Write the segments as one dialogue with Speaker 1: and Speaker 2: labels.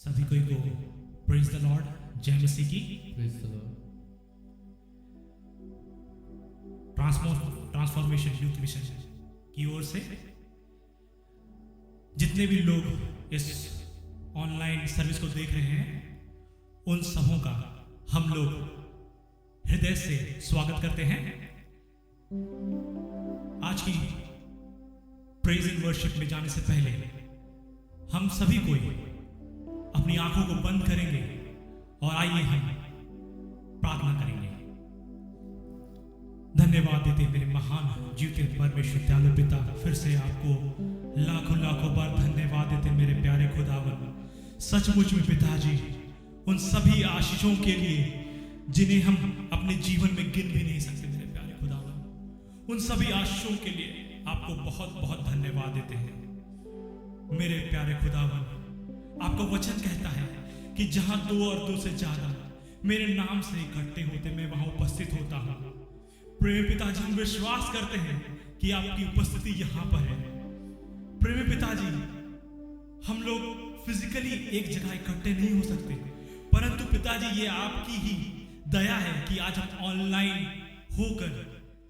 Speaker 1: सभी कोई को प्रेज द लॉर्ड, जय मसीह की।
Speaker 2: Praise the Lord.
Speaker 1: Transformation youth mission की ओर से जितने भी लोग इस ऑनलाइन सर्विस को देख रहे हैं, उन सबों का हम लोग हृदय से स्वागत करते हैं। आज की प्रेज एंड वर्शिप में जाने से पहले हम सभी कोई अपनी आंखों को बंद करेंगे और आइए हम प्रार्थना करेंगे। धन्यवाद देते मेरे महान जीवते परमेश्वर दयालु पिता, फिर से आपको लाखों लाखों बार धन्यवाद देते मेरे प्यारे खुदावन। सचमुच में पिताजी, उन सभी आशीषों के लिए जिन्हें हम अपने जीवन में गिन भी नहीं सकते मेरे प्यारे खुदावन, उन सभी आशीषों के लिए आपको बहुत बहुत धन्यवाद देते हैं मेरे प्यारे खुदावन। आपका वचन कहता है कि जहां दो और दो से ज्यादा मेरे नाम से इकट्ठे होते, मैं वहां उपस्थित होता हूं। प्रेमी पिताजी, हम विश्वास करते हैं कि आपकी उपस्थिति यहां पर है। प्रेमी पिताजी, हम लोग फिजिकली एक जगह इकट्ठे नहीं हो सकते, परंतु पिताजी ये आपकी ही दया है कि आज हम ऑनलाइन होकर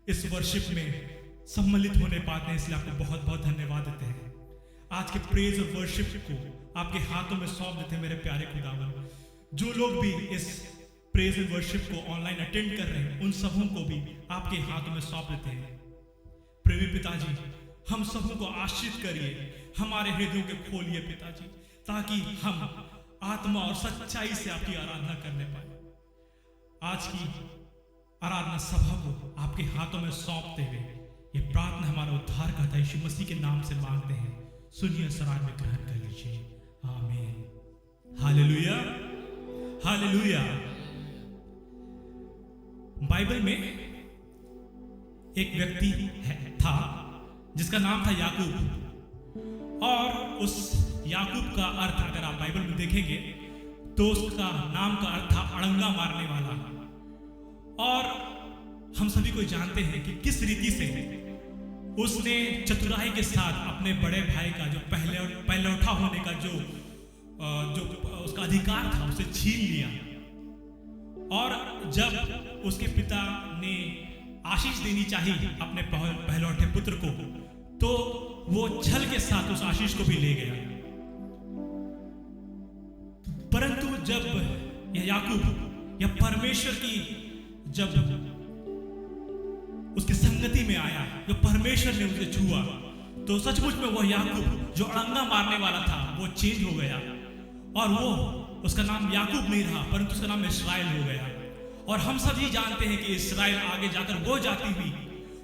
Speaker 1: इस वर्शिप में सम्मिलित होने पाते हैं। इसलिए आपको बहुत बहुत धन्यवाद देते हैं। आज के प्रेज और वर्शिप को आपके हाथों में सौंप देते हैं मेरे प्यारे खुदावन। जो लोग भी इस प्रेज एंड वर्शिप को ऑनलाइन अटेंड कर रहे हैं, उन सबों को भी आपके हाथों में सौंप देते हैं। प्रेमी पिताजी, हम सबों को आशीष करिए, हमारे हृदयों के खोलिए पिताजी, ताकि हम आत्मा और सच्चाई से आपकी आराधना करने पाए। आज की आराधना सभा को आपके हाथों में सौंपते हुए ये प्रार्थना हमारा उद्धारकर्ता यीशु मसीह के नाम से मांगते हैं। सुनिए, सराय में ग्रहण कर लीजिए। आमीन। Hallelujah, hallelujah. बाइबल में एक व्यक्ति था जिसका नाम था याकूब, और उस याकूब का अर्थ अगर आप बाइबल में देखेंगे तो उसका नाम का अर्थ था अड़ंगा मारने वाला। और हम सभी को जानते हैं कि किस रीति से उसने चतुराई के साथ अपने बड़े भाई का जो पहलौठा होने का जो उसका अधिकार था उसे छीन लिया। और जब उसके पिता ने आशीष देनी चाहिए अपने पहलौठे पुत्र को, तो वो छल के साथ उस आशीष को भी ले गया। परंतु जब यह याकूब या परमेश्वर की जब उसकी संगति में आया, जो परमेश्वर ने उसे छुआ, तो सचमुच में वह याकूब जो अड़ंगा मारने वाला था वो चेंज हो गया। और वो उसका नाम याकूब नहीं रहा, परंतु उसका नाम इस्राएल हो गया। और हम सभी जानते हैं कि इस्राएल आगे जाकर वो जाति हुई,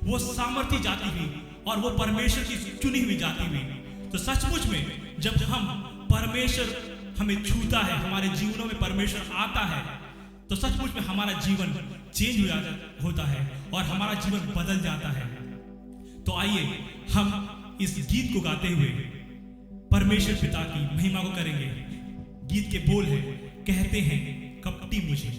Speaker 1: वो सामर्थी जाति हुई, और वो परमेश्वर की चुनी हुई जाति हुई। तो सचमुच में जब हम परमेश्वर हमें छूता है, हमारे जीवनों में परमेश्वर आता है, तो सचमुच में हमारा जीवन चेंज होता है और हमारा जीवन बदल जाता है। तो आइए हम इस गीत को गाते हुए परमेश्वर पिता की महिमा को करेंगे। गीत के बोल हैं, कहते हैं कपटी मुझे।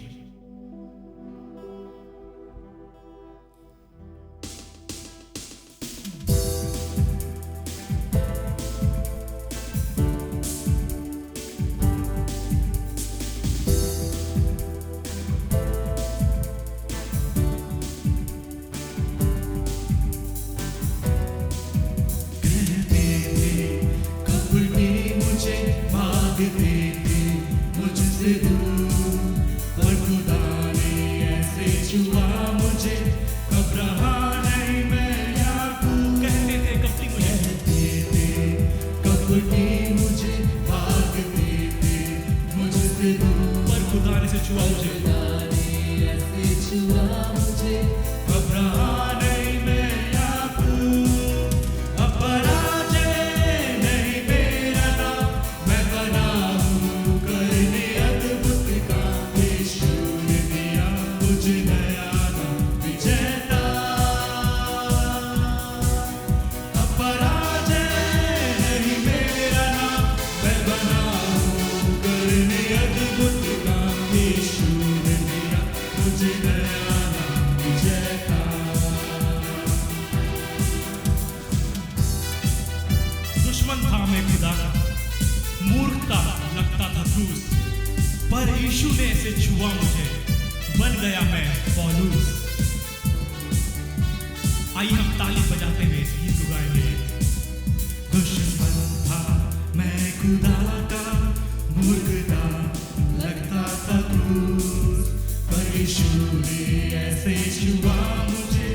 Speaker 3: मुझसे दूर, पर खुदा ने ऐसे छुआ मुझे, घबरा नहीं मैं याकूब।
Speaker 1: कहते थे कपटी मुझे,
Speaker 3: कहते थे कपटी मुझे, भागते थे मुझसे दूर,
Speaker 1: पर खुदा ने से छुआ मुझे।
Speaker 3: खुदा ने ऐसे छुआ मुझे, घबरा नहीं मैं याकूब। अब पराजय नहीं मेरा नाम, मैं बना हूँ करने अद्भुत काम। यीशु ने दिया मुझे नया नाम, विजेता। अब पराजय नहीं मेरा नाम, मैं बना हूँ करने अद्भुत काम। यीशु ने दिया मुझे नया नाम, विजेता।
Speaker 1: दुश्मन था मैं खुदा का, मूर्खता लगता था क्रूस, पर यीशु ने ऐसे छुआ मुझे, बन गया मैं पौलुस। आइए हम ताली बजाते हुए इस गीत को गाएंगे।
Speaker 3: दुश्मन था मैं खुदा का, मूर्खता लगता था क्रूस, पर यीशु ने ऐसे छुआ मुझे,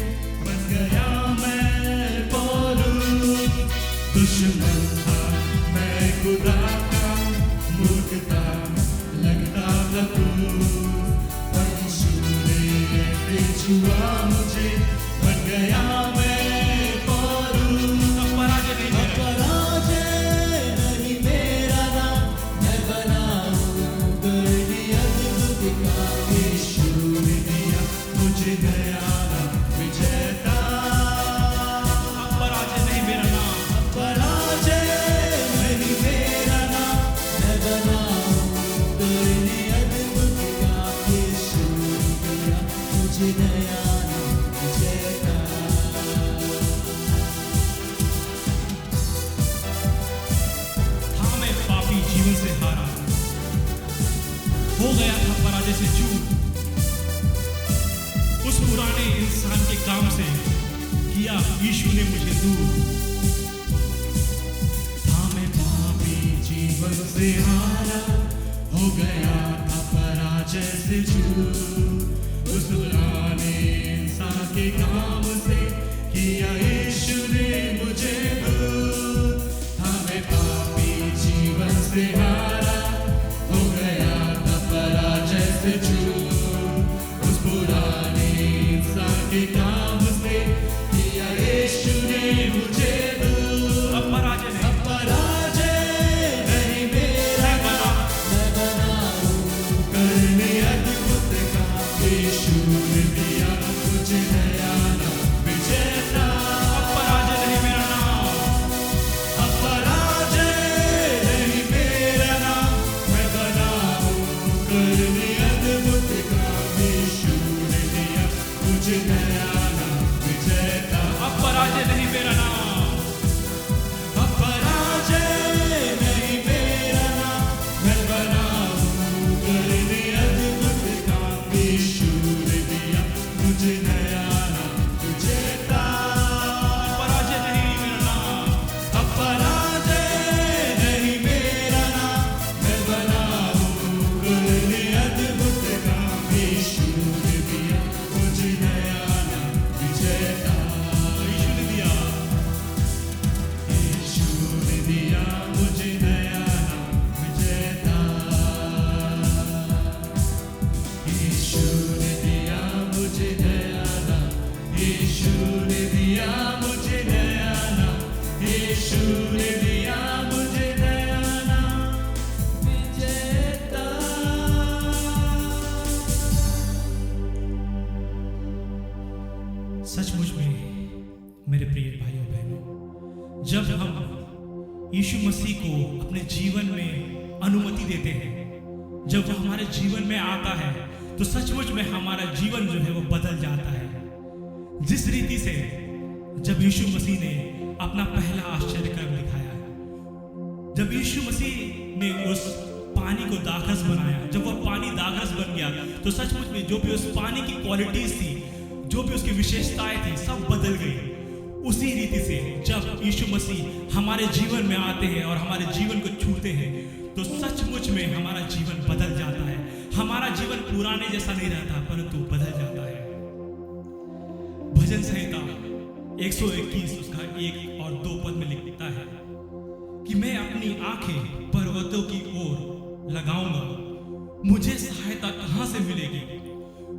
Speaker 3: बन गया मैं पौलुस। दुश्मन था मैं खुदा का, मूर्खता लगता था क्रूस, पर यीशु ने ऐसे छुआ मुझे, बन गया मैं पौलुस।
Speaker 1: अपराध
Speaker 3: नहीं मेरा नाम, मैं बनाऊं गढ़ी अद्भुत काम। यीशु ने दिया मुझे नया नाम, विजेता।
Speaker 1: अपराध नहीं मेरा नाम,
Speaker 3: पराजय नहीं मेरा नाम, मैं बनाऊं गढ़ी अद्भुत काम। यीशु ने दिया मुझे नया नाम, विजेता।
Speaker 1: था मैं पापी जीवन से हारा, हो गया था पराजय से चूर। उस पुराने इंसान के काम से किया यीशु ने मुझे दूर।
Speaker 3: था मैं पापी जीवन से हारा, हो गया था पराजय से चूर। उस पुराने इंसान के काम से किया यीशु ने मुझे दूर। था मैं पापी जीवन से हारा, हो गया था पराजय से चूर। उस पुराने इंसान के काम से किया यीशु ने मुझे दूर।
Speaker 1: अपराध नहीं,
Speaker 3: पराजय नहीं मेरा नाम, मैं बनाऊं करने अद्भुत काम। यीशु ने दिया मुझे नया नाम, विजेता।
Speaker 1: अपराध नहीं मेरा नाम,
Speaker 3: पराजय नहीं मेरा नाम, मैं बनाऊं करने अद्भुत काम। यीशु ने दिया मुझे नया नाम, विजेता।
Speaker 1: अपराध नहीं मेरा नाम,
Speaker 3: पराजय नहीं मेरा नाम, मैं बनाऊं करने अद्भुत काम। यीशु ने दिया मुझे नया नाम, विजेता।
Speaker 1: अपराध नहीं मेरा नाम,
Speaker 3: पराजय नहीं मेरा नाम, मैं बनाऊं करने अद्भुत काम। यीशु ने दिया मुझे नया नाम, विजेता।
Speaker 1: यीशु ने दिया।
Speaker 3: यीशु ने दिया मुझे नया नाम, विजेता। यीशु ने दिया मुझे नया नाम, यीशु ने दिया मुझे नया नाम, यीशु ने दिया मुझे नया नाम, विजेता।
Speaker 1: सचमुच में मेरे प्रिय भाइयों बहनों, जब हम यीशु मसीह को अपने जीवन में अनुमति देते हैं, जब वो हमारे जीवन में आता है, तो सचमुच में हमारा जीवन जो है वो बदल जाता है। जिस रीति से जब यीशु मसीह ने अपना पहला आश्चर्य कर्म दिखाया, जब यीशु मसीह ने उस पानी को दाखरस बनाया, जब वो पानी दाखरस बन गया, तो सचमुच में जो भी उस पानी की क्वालिटीज थी, जो भी उसकी विशेषताएं थी, सब बदल गई। उसी रीति से जब यीशु मसीह हमारे जीवन में आते हैं और हमारे जीवन को छूते हैं, तो सचमुच में हमारा जीवन बदल जाता है। हमारा जीवन पुराने जैसा नहीं रहता, परंतु बदल जाता है। भजन संहिता 121 उसका 1 और 2 पद में लिखता है कि मैं अपनी आंखें पर्वतों की ओर लगाऊंगा, मुझे सहायता कहां से मिलेगी?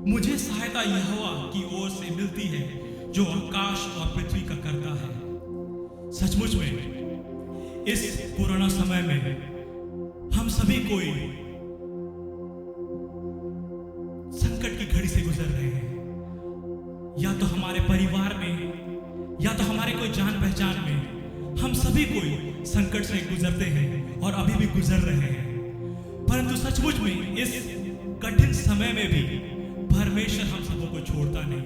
Speaker 1: मुझे सहायता यहोवा की ओर से मिलती है, जो आकाश और पृथ्वी का करता है। सचमुच में इस कोरोना समय में हम सभी कोई संकट की घड़ी से गुजर रहे हैं। या तो हमारे परिवार में, या तो हमारे कोई जान पहचान में, हम सभी कोई संकट से गुजरते हैं और अभी भी गुजर रहे हैं। परंतु सचमुच में इस कठिन समय में भी परमेश्वर हम सबों को छोड़ता नहीं,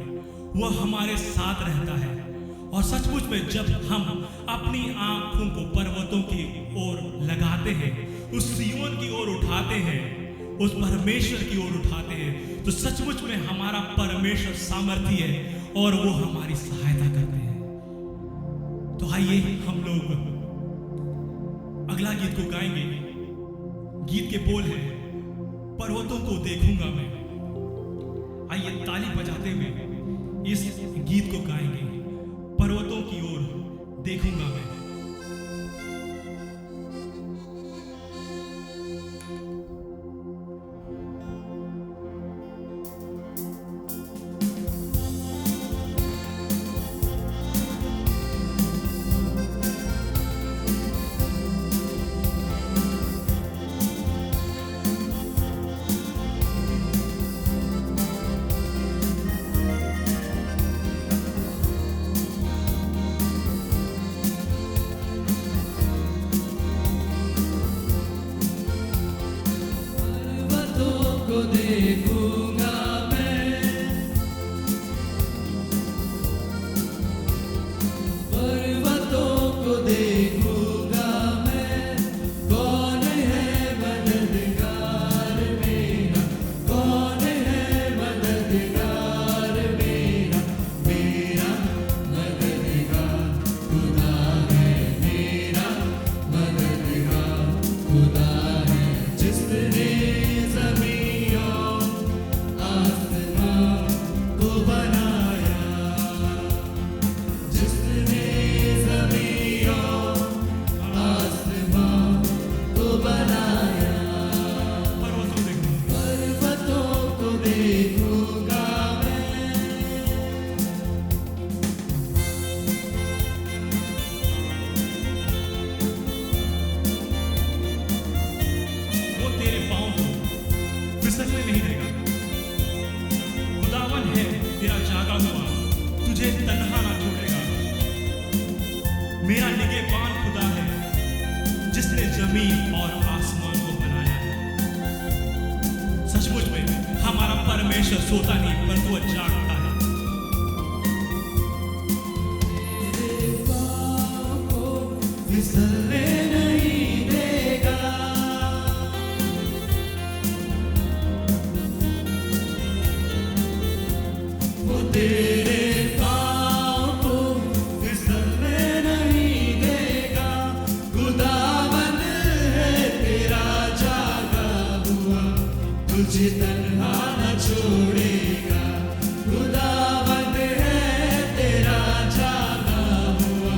Speaker 1: वह हमारे साथ रहता है। और सचमुच में जब हम अपनी आंखों को पर्वतों की ओर लगाते हैं, उस सियोन की ओर उठाते हैं, उस परमेश्वर की ओर उठाते हैं, तो सचमुच में हमारा परमेश्वर सामर्थी है और वो हमारी सहायता करते हैं। तो आइए हम लोग अगला गीत को गाएंगे। गीत के बोल हैं, पर्वतों को देखूंगा मैं। आइए ताली बजाते हुए इस गीत को गाएंगे, पर्वतों की ओर देखूंगा मैं। मेरा निगहबान खुदा है जिसने जमीन और आसमान को बनाया है। सचमुच में हमारा परमेश्वर सोता नहीं परंतु वह जागता है।
Speaker 3: तेरे पाँव को फिसलने नहीं देगा, वो तेरे तुझे तन्हा न छोड़ेगा। खुदावंद है तेरा जागा हुआ,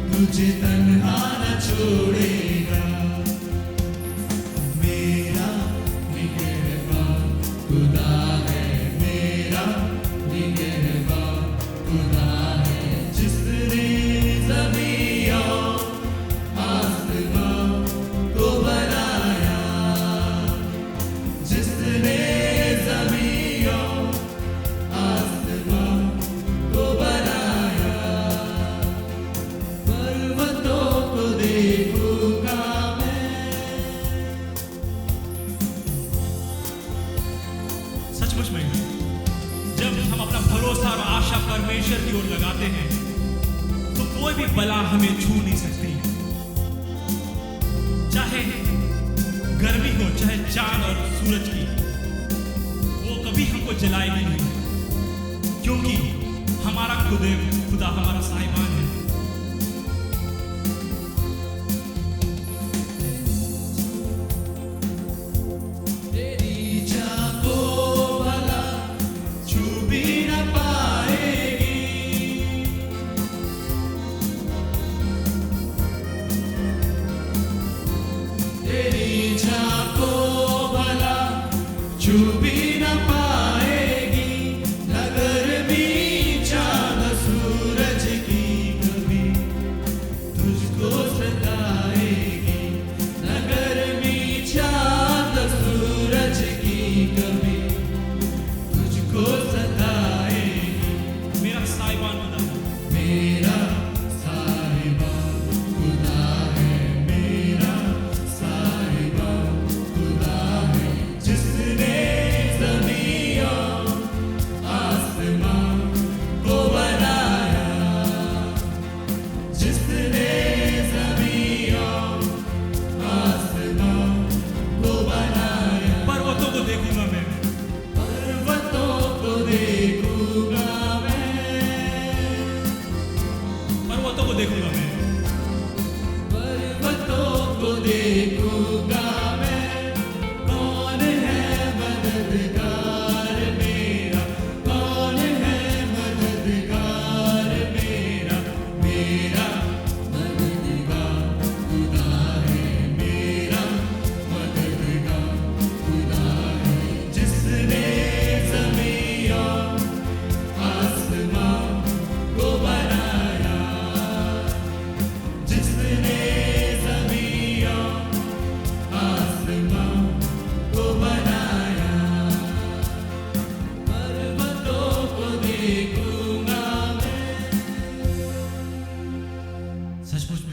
Speaker 3: तुझे तन्हा न छोड़ेगा। मेरा निगहबान खुदा है, मेरा निगहबान खुदा है, जिसने ज़मीन और आसमां को बनाया, जिसने ज़मीन और आसमां को बनाया। पर्वतों को देखूंगा मैं।
Speaker 1: सचमुच में जब हम अपना भरोसा और आशा परमेश्वर की ओर लगाते हैं तो कोई भी बला हमें छू नहीं सकती। चाहे गर्मी हो, चाहे चांद और सूरज की, वो कभी हमको जलाएगी नहीं, क्योंकि हमारा खुदा हमारा साहिबान है।
Speaker 3: तेरी चाह को भला छू भी न पाएगी, तेरी चाह को भला छू भी न पाएगी। नगर भी चांद सूरज की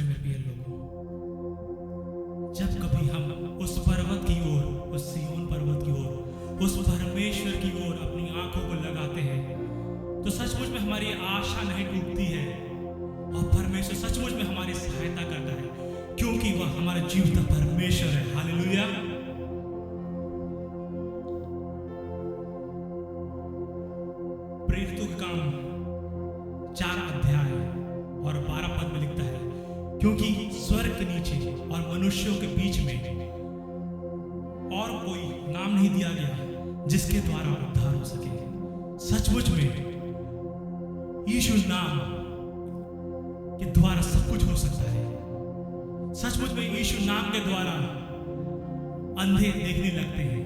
Speaker 1: मेरे प्रिय लोगों, जब कभी हम उस पर्वत की ओर, उस सिय्योन पर्वत की ओर, उस परमेश्वर की ओर अपनी आंखों को लगाते हैं, तो सचमुच में हमारी आशा नहीं टूटती है और परमेश्वर सचमुच में हमारी सहायता करता है, क्योंकि वह हमारा जीवता परमेश्वर है। हालेलुया। प्रेरितों का काम 4 अध्याय और 12 पद में लिखता है, क्योंकि स्वर्ग के नीचे और मनुष्यों के बीच में और कोई नाम नहीं दिया गया जिसके द्वारा उद्धार हो सके। सचमुच में यीशु नाम के द्वारा सब कुछ हो सकता है। सचमुच में यीशु नाम के द्वारा अंधे देखने लगते हैं,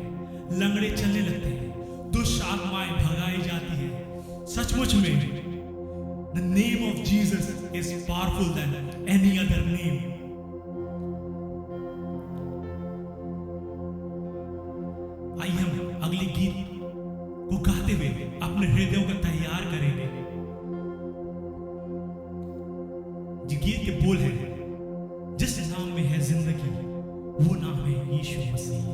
Speaker 1: लंगड़े चलने लगते हैं, दुष्ट आत्माएं भगाई जाती हैं। सचमुच में the name of Jesus is powerful than any other name. आइए हम अगले गीत को गाते हुए अपने हृदयों को तैयार करेंगे। जो गीत के बोल है, जिस नाम में है जिंदगी, वो नाम है यीशु मसीह।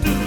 Speaker 3: To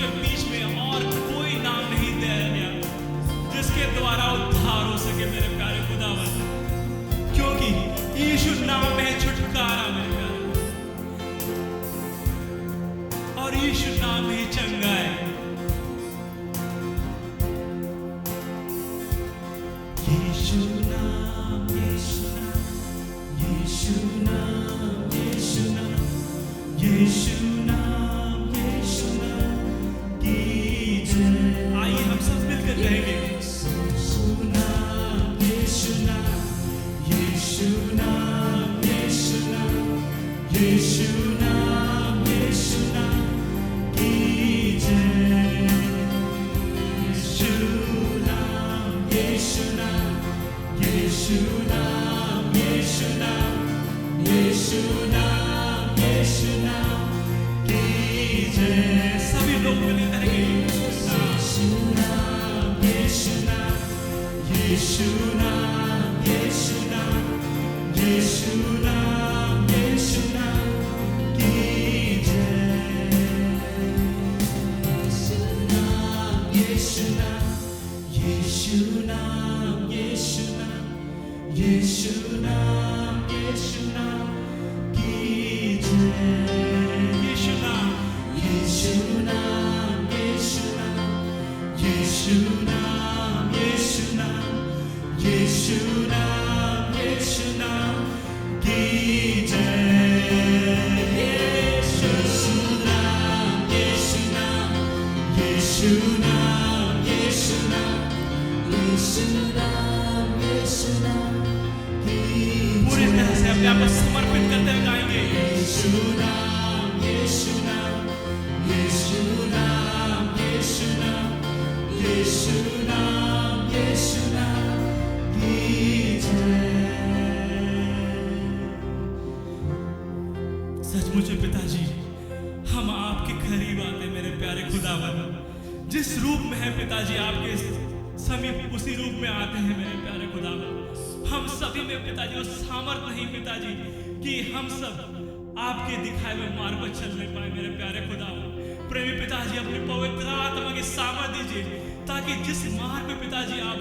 Speaker 1: के बीच में और कोई नाम नहीं दिया गया जिसके द्वारा उद्धार हो सके मेरे प्यारे खुदावन, क्योंकि यीशु नाम में है छुटकारा मेरे प्यारे, और यीशु नाम में ही चंगाई। यीशु नाम, यीशु नाम, यीशु नाम, यीशु नाम, यीशु नाम, यीशु नाम की जय। आइए हम सब मिलकर कहेंगे यीशु नाम, यीशु नाम, यीशु नाम, यीशु नाम, यीशु नाम, यीशु नाम की जय। यीशु नाम, यीशु नाम, यीशु नाम, यीशु नाम, यीशु नाम, यीशु नाम की जय। सभी लोग मिलकर करेंगे यीशु नाम, यीशु नाम, यीशु नाम, यीशु नाम, यीशु नाम, यीशु नाम की जय। यीशु नाम, यीशु नाम, यीशु नाम, यीशु नाम, यीशु नाम, यीशु नाम की जय। यीशु नाम, यीशु नाम, यीशु नाम, यीशु नाम, यीशु नाम, यीशु नाम, यीशु नाम की जय। यीशु नाम, यीशु नाम, यीशु नाम, यीशु नाम, यीशु नाम, यीशु नाम की पूरी तरह से अपने आप को समर्पित करते हुए गाएंगे यीशु नाम, यीशु नाम, यीशु नाम, यीशु नाम, यीशु नाम, यीशु नाम की जय। सचमुच में पिताजी, हम आपके करीब आते मेरे प्यारे खुदावन, जिस रूप में है पिताजी आपके समीप उसी रूप में आते हैं मेरे प्यारे खुदावन। हम सभी में पिताजी वो सामर्थ नहीं पिताजी कि हम सब आपके दिखाए हुए मार्ग पर चलने पाए मेरे प्यारे खुदावन। प्रेमी पिताजी, अपनी पवित्र आत्मा की सामर्थ दीजिए ताकि जिस मार्ग पे पिताजी आप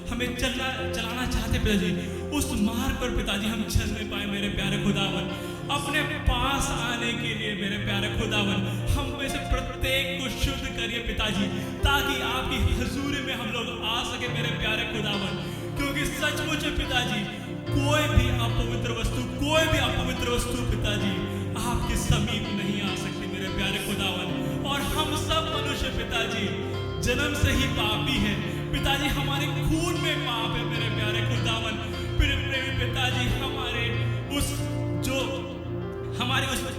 Speaker 1: हमें चलाना चाहते पिताजी, उस मार्ग पर पिताजी हम चलने पाए मेरे प्यारे खुदावन। अपने पास आने के लिए मेरे प्यारे खुदावन, हम में से प्रत्येक को शुद्ध करिए पिताजी, ताकि आपकी हजूरी में हम लोग आ सके मेरे प्यारे खुदावन। क्योंकि सचमुच पिताजी, कोई भी अपवित्र वस्तु पिताजी आपके समीप नहीं आ सकती मेरे प्यारे खुदावन। और हम सब मनुष्य पिताजी जन्म से ही पापी है पिताजी, हमारे खून में पाप है मेरे प्यारे खुदावन। प्रेमी पिताजी, हमारे उस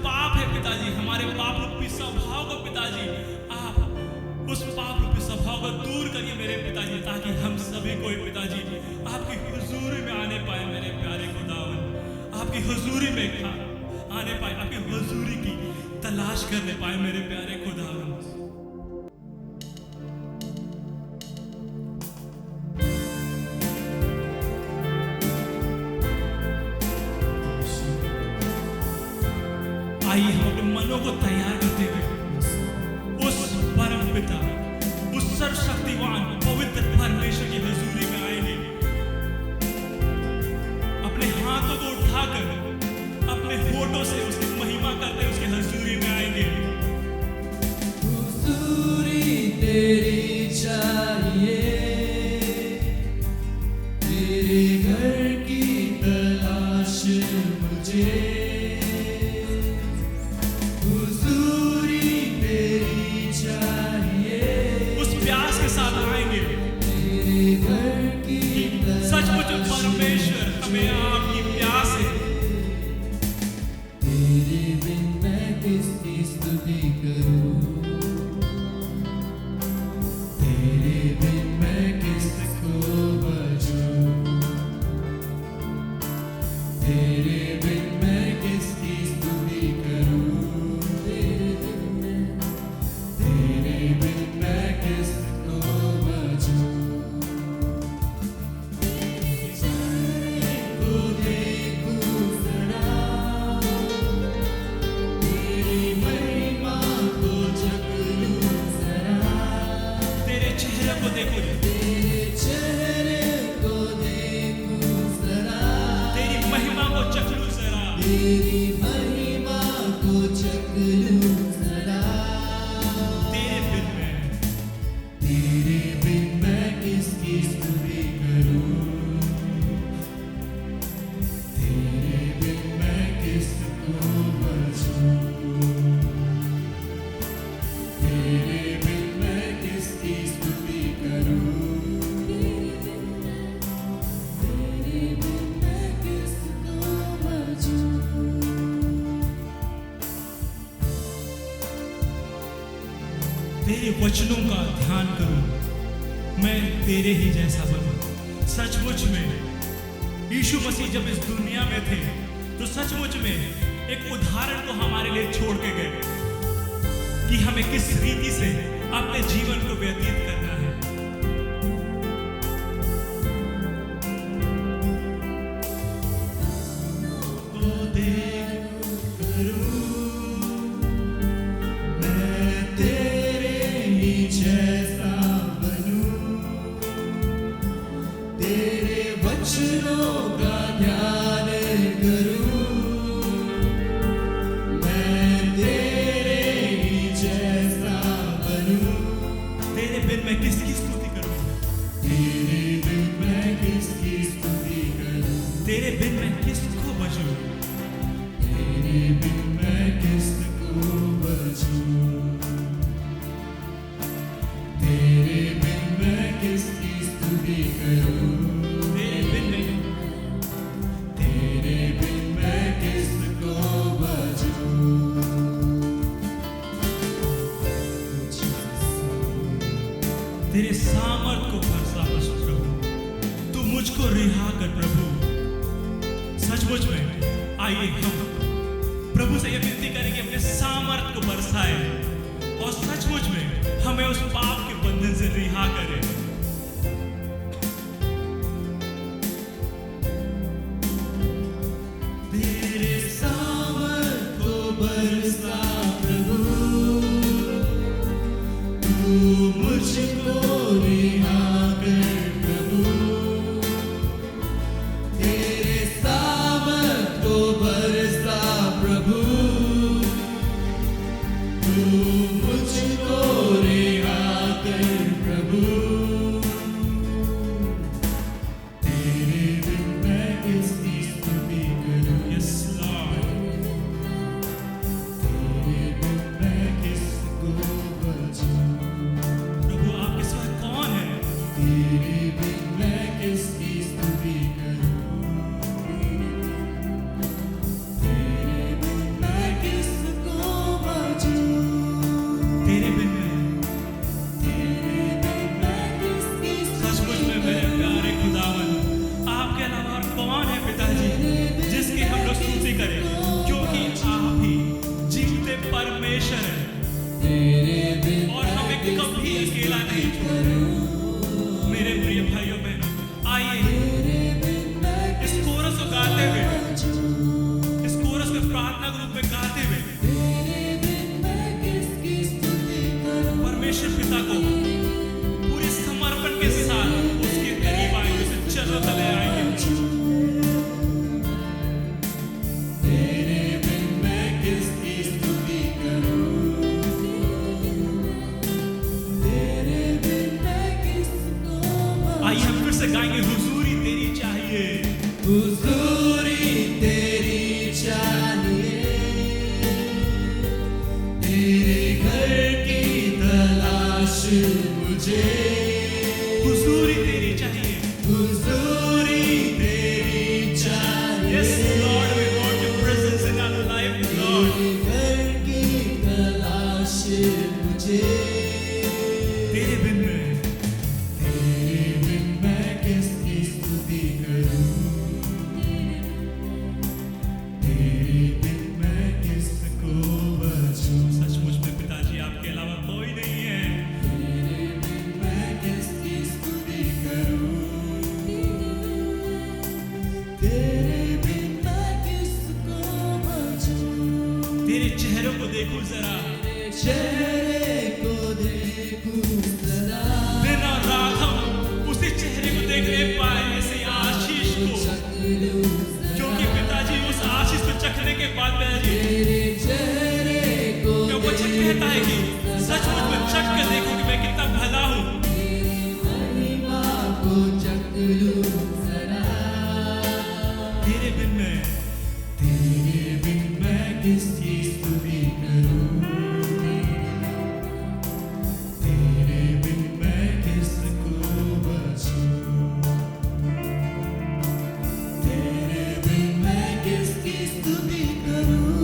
Speaker 1: पाप है पिताजी, हमारे पाप रूपी स्वभाव को पिताजी आप उस पाप रूपी स्वभाव को दूर करिए मेरे पिताजी, ताकि हम सभी कोई पिताजी आपकी हुजूरी में आने पाए मेरे प्यारे खुदावन। आपकी हुजूरी में आने पाए, आपकी हुजूरी की तलाश करने पाए मेरे प्यारे खुदावन। आइए हम अपने मनों को तैयार करते हुए उस परम पिता, उस सर्वशक्तिवान पवित्र परमेश्वर की हुजूरी में आएंगे। अपने हाथों को उठाकर अपने होठों से उसकी महिमा करते हुए उसकी हुजूरी में आएंगे।
Speaker 3: हुजूरी तेरी चाहिए, तेरे घर की तलाश मुझे।
Speaker 1: सचमुच परमेश्वर हमें आपकी प्यास है।
Speaker 3: तेरे बिन मैं किसकी स्तुति करूं, तेरे बिन मैं किसको भजूं, तेरे बिन मैं किसकी स्तुति करूं, तेरे बिन मैं किसको भजूं।
Speaker 1: तेरे वचनों का ध्यान करूं, मैं तेरे ही जैसा बनूं। सचमुच में यीशु मसीह जब इस दुनिया में थे तो सचमुच में एक उदाहरण को हमारे लिए छोड़ के गए कि हमें किस रीति से अपने जीवन को व्यतीत करना है। तो देख करूं
Speaker 3: मैं तेरे ही जैसा बनूं, तेरे वचनों का ध्यान करूं, मैं तेरे ही जैसा बनूं।
Speaker 1: तेरे बिन मैं किसकी स्तुति करूं?
Speaker 3: तेरे बिन मैं किसकी स्तुति करूं?
Speaker 1: तेरे बिन मैं किसको बचूं?
Speaker 3: तेरे बिन मैं किसको बचूं? तेरे बिन मैं किसकी स्तुति करूं?
Speaker 1: तेरे बिन मैं
Speaker 3: तेरे बिन मैं किसको बचूं?
Speaker 1: तेरे सामर्थ को भरोसा बस प्रभु, तू मुझको रिहा कर प्रभु। सचमुच में आइए हम प्रभु से ये विनती करेंगे अपने सामर्थ को बरसाए और सचमुच में हमें उस पाप के बंधन से रिहा करे।
Speaker 3: तेरे सामर्थ को बरसा प्रभु, तू मुझको रिहा कर प्रभु। तेरे सामर्थ को बरसा प्रभु, तू मुझको रिहा कर प्रभु। तेरे बिन मैं किसकी स्तुति करूं?
Speaker 1: Yes Lord.
Speaker 3: तेरे बिन मैं किसको बचूं?
Speaker 1: प्रभु आपके सिवा कौन है?
Speaker 3: तेरे बिन मैं किसकी स्तुति करूं? तेरे बिन मैं किसको बचूं?
Speaker 1: तेरे बिन मैं
Speaker 3: तेरे बिन मैं किसकी
Speaker 1: सचमुच में मेरे प्यारे खुदावन, आपके अलावा और कौन है पिताजी जिसकी हम लोग स्तुति करें, क्योंकि आप ही जीवते परमेश्वर हैं
Speaker 3: तेरे बिन
Speaker 1: और हमें कभी अकेला नहीं छोड़े। मेरे प्रिय भाइयों बहनों, आइए
Speaker 3: तेरे बिन मैं
Speaker 1: इस कोरस को गाते हुए, इस कोरस को प्रार्थना के रूप में गाते हुए
Speaker 3: तेरे बिन मैं किसकी स्तुति करूं?
Speaker 1: परमेश्वर पिता को पूरे समर्पण के साथ उसके करीब आएंगे, उसे चरणों तले आएंगे।
Speaker 3: तेरे बिन मैं किसकी स्तुति करूं? तेरे बिन मैं किसको
Speaker 1: आइए हम फिर से गाएंगे, हुजूरी तेरी चाहिए।
Speaker 3: हुजूरी तेरी चाहिए, तेरे घर की तलाश मुझे।
Speaker 1: हुजूरी तेरी चाहिए।
Speaker 3: हुजूरी तेरी चाहिए,
Speaker 1: Yes, Lord, we want your presence in our life, Lord.
Speaker 3: तेरे घर की तलाश मुझे।
Speaker 1: तेरे बिन मैं
Speaker 3: तेरे बिन मैं किसकी स्तुति करूं? तेरे बिन मैं किसको बचूं?
Speaker 1: सचमुच में पिताजी आपके अलावा कोई नहीं है।
Speaker 3: तेरे बिन मैं किसकी स्तुति करूं? तेरे बिन मैं किसको बचूं?
Speaker 1: तेरे चेहरों को देखो जरा,
Speaker 3: तेरे चेहरे को देखूं जरा,
Speaker 1: दिन और रात हम उसी चेहरे को देखने पाए, ऐसे आशीष को,
Speaker 3: चकलूं जरा।
Speaker 1: क्योंकि पिताजी उस आशीष को चखने के बाद पिताजी
Speaker 3: तेरे चेहरे को
Speaker 1: जो वचन कहता है कि सचमुच में चख कर देखो कि मैं कितना भला हूँ।
Speaker 3: तेरी महिमा को चकलूं जरा।
Speaker 1: तेरे बिन मैं
Speaker 3: तेरे बिन मैं किसकी स्तुति करूं? तेरे बिन मैं किसको बचूं? तेरे बिन मैं किसकी स्तुति करूं?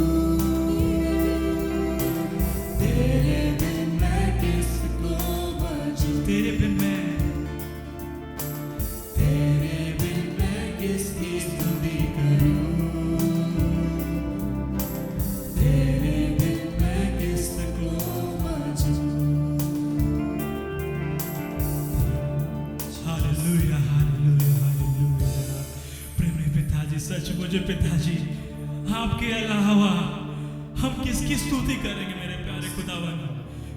Speaker 3: तेरे बिन मैं किस
Speaker 1: मुझे पिताजी, आपके अलावा हम किसकी स्तुति करेंगे मेरे प्यारे खुदावन,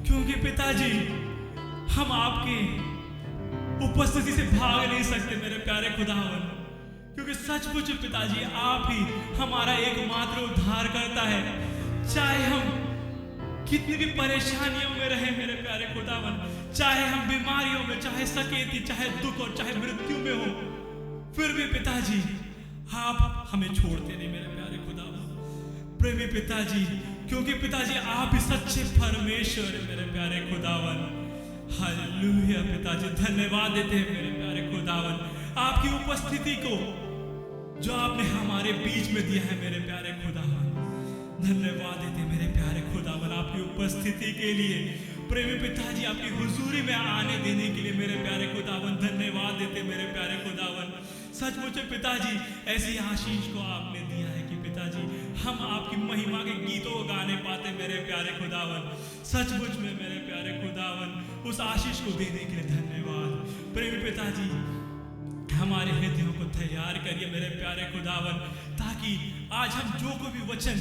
Speaker 1: क्योंकि पिताजी हम आपकी उपस्थिति से भाग नहीं सकते मेरे प्यारे खुदावन, क्योंकि सचमुच पिताजी आप ही हमारा एकमात्र उद्धार करता है। चाहे हम कितनी भी परेशानियों में रहे मेरे प्यारे खुदावन, चाहे हम बीमारियों में, चाहे सकेती, चाहे दुख और चाहे मृत्यु में हो, फिर भी पिताजी आप हमें छोड़ते नहीं मेरे प्यारे खुदावन। प्रेमी पिताजी, क्योंकि पिताजी आप ही सच्चे परमेश्वर है मेरे प्यारे खुदावन। हालेलुया पिताजी, धन्यवाद देते हैं मेरे प्यारे खुदावन आपकी उपस्थिति को जो आपने हमारे बीच में दिया है मेरे प्यारे खुदावन। धन्यवाद देते मेरे प्यारे खुदावन आपकी उपस्थिति के लिए। प्रेमी पिताजी, आपकी हुजूरी में आने देने के लिए मेरे प्यारे खुदावन धन्यवाद देते मेरे प्यारे खुदावन। सचमुच पिताजी ऐसी आशीष को आपने दिया है कि पिताजी हम आपकी महिमा के गीतों को गाने पाते मेरे प्यारे खुदावन। सचमुच में मेरे प्यारे खुदावन उस आशीष को देने के लिए धन्यवाद। प्रेमी पिताजी, हमारे हृदयों को तैयार करिए मेरे प्यारे खुदावन, ताकि आज हम जो को भी वचन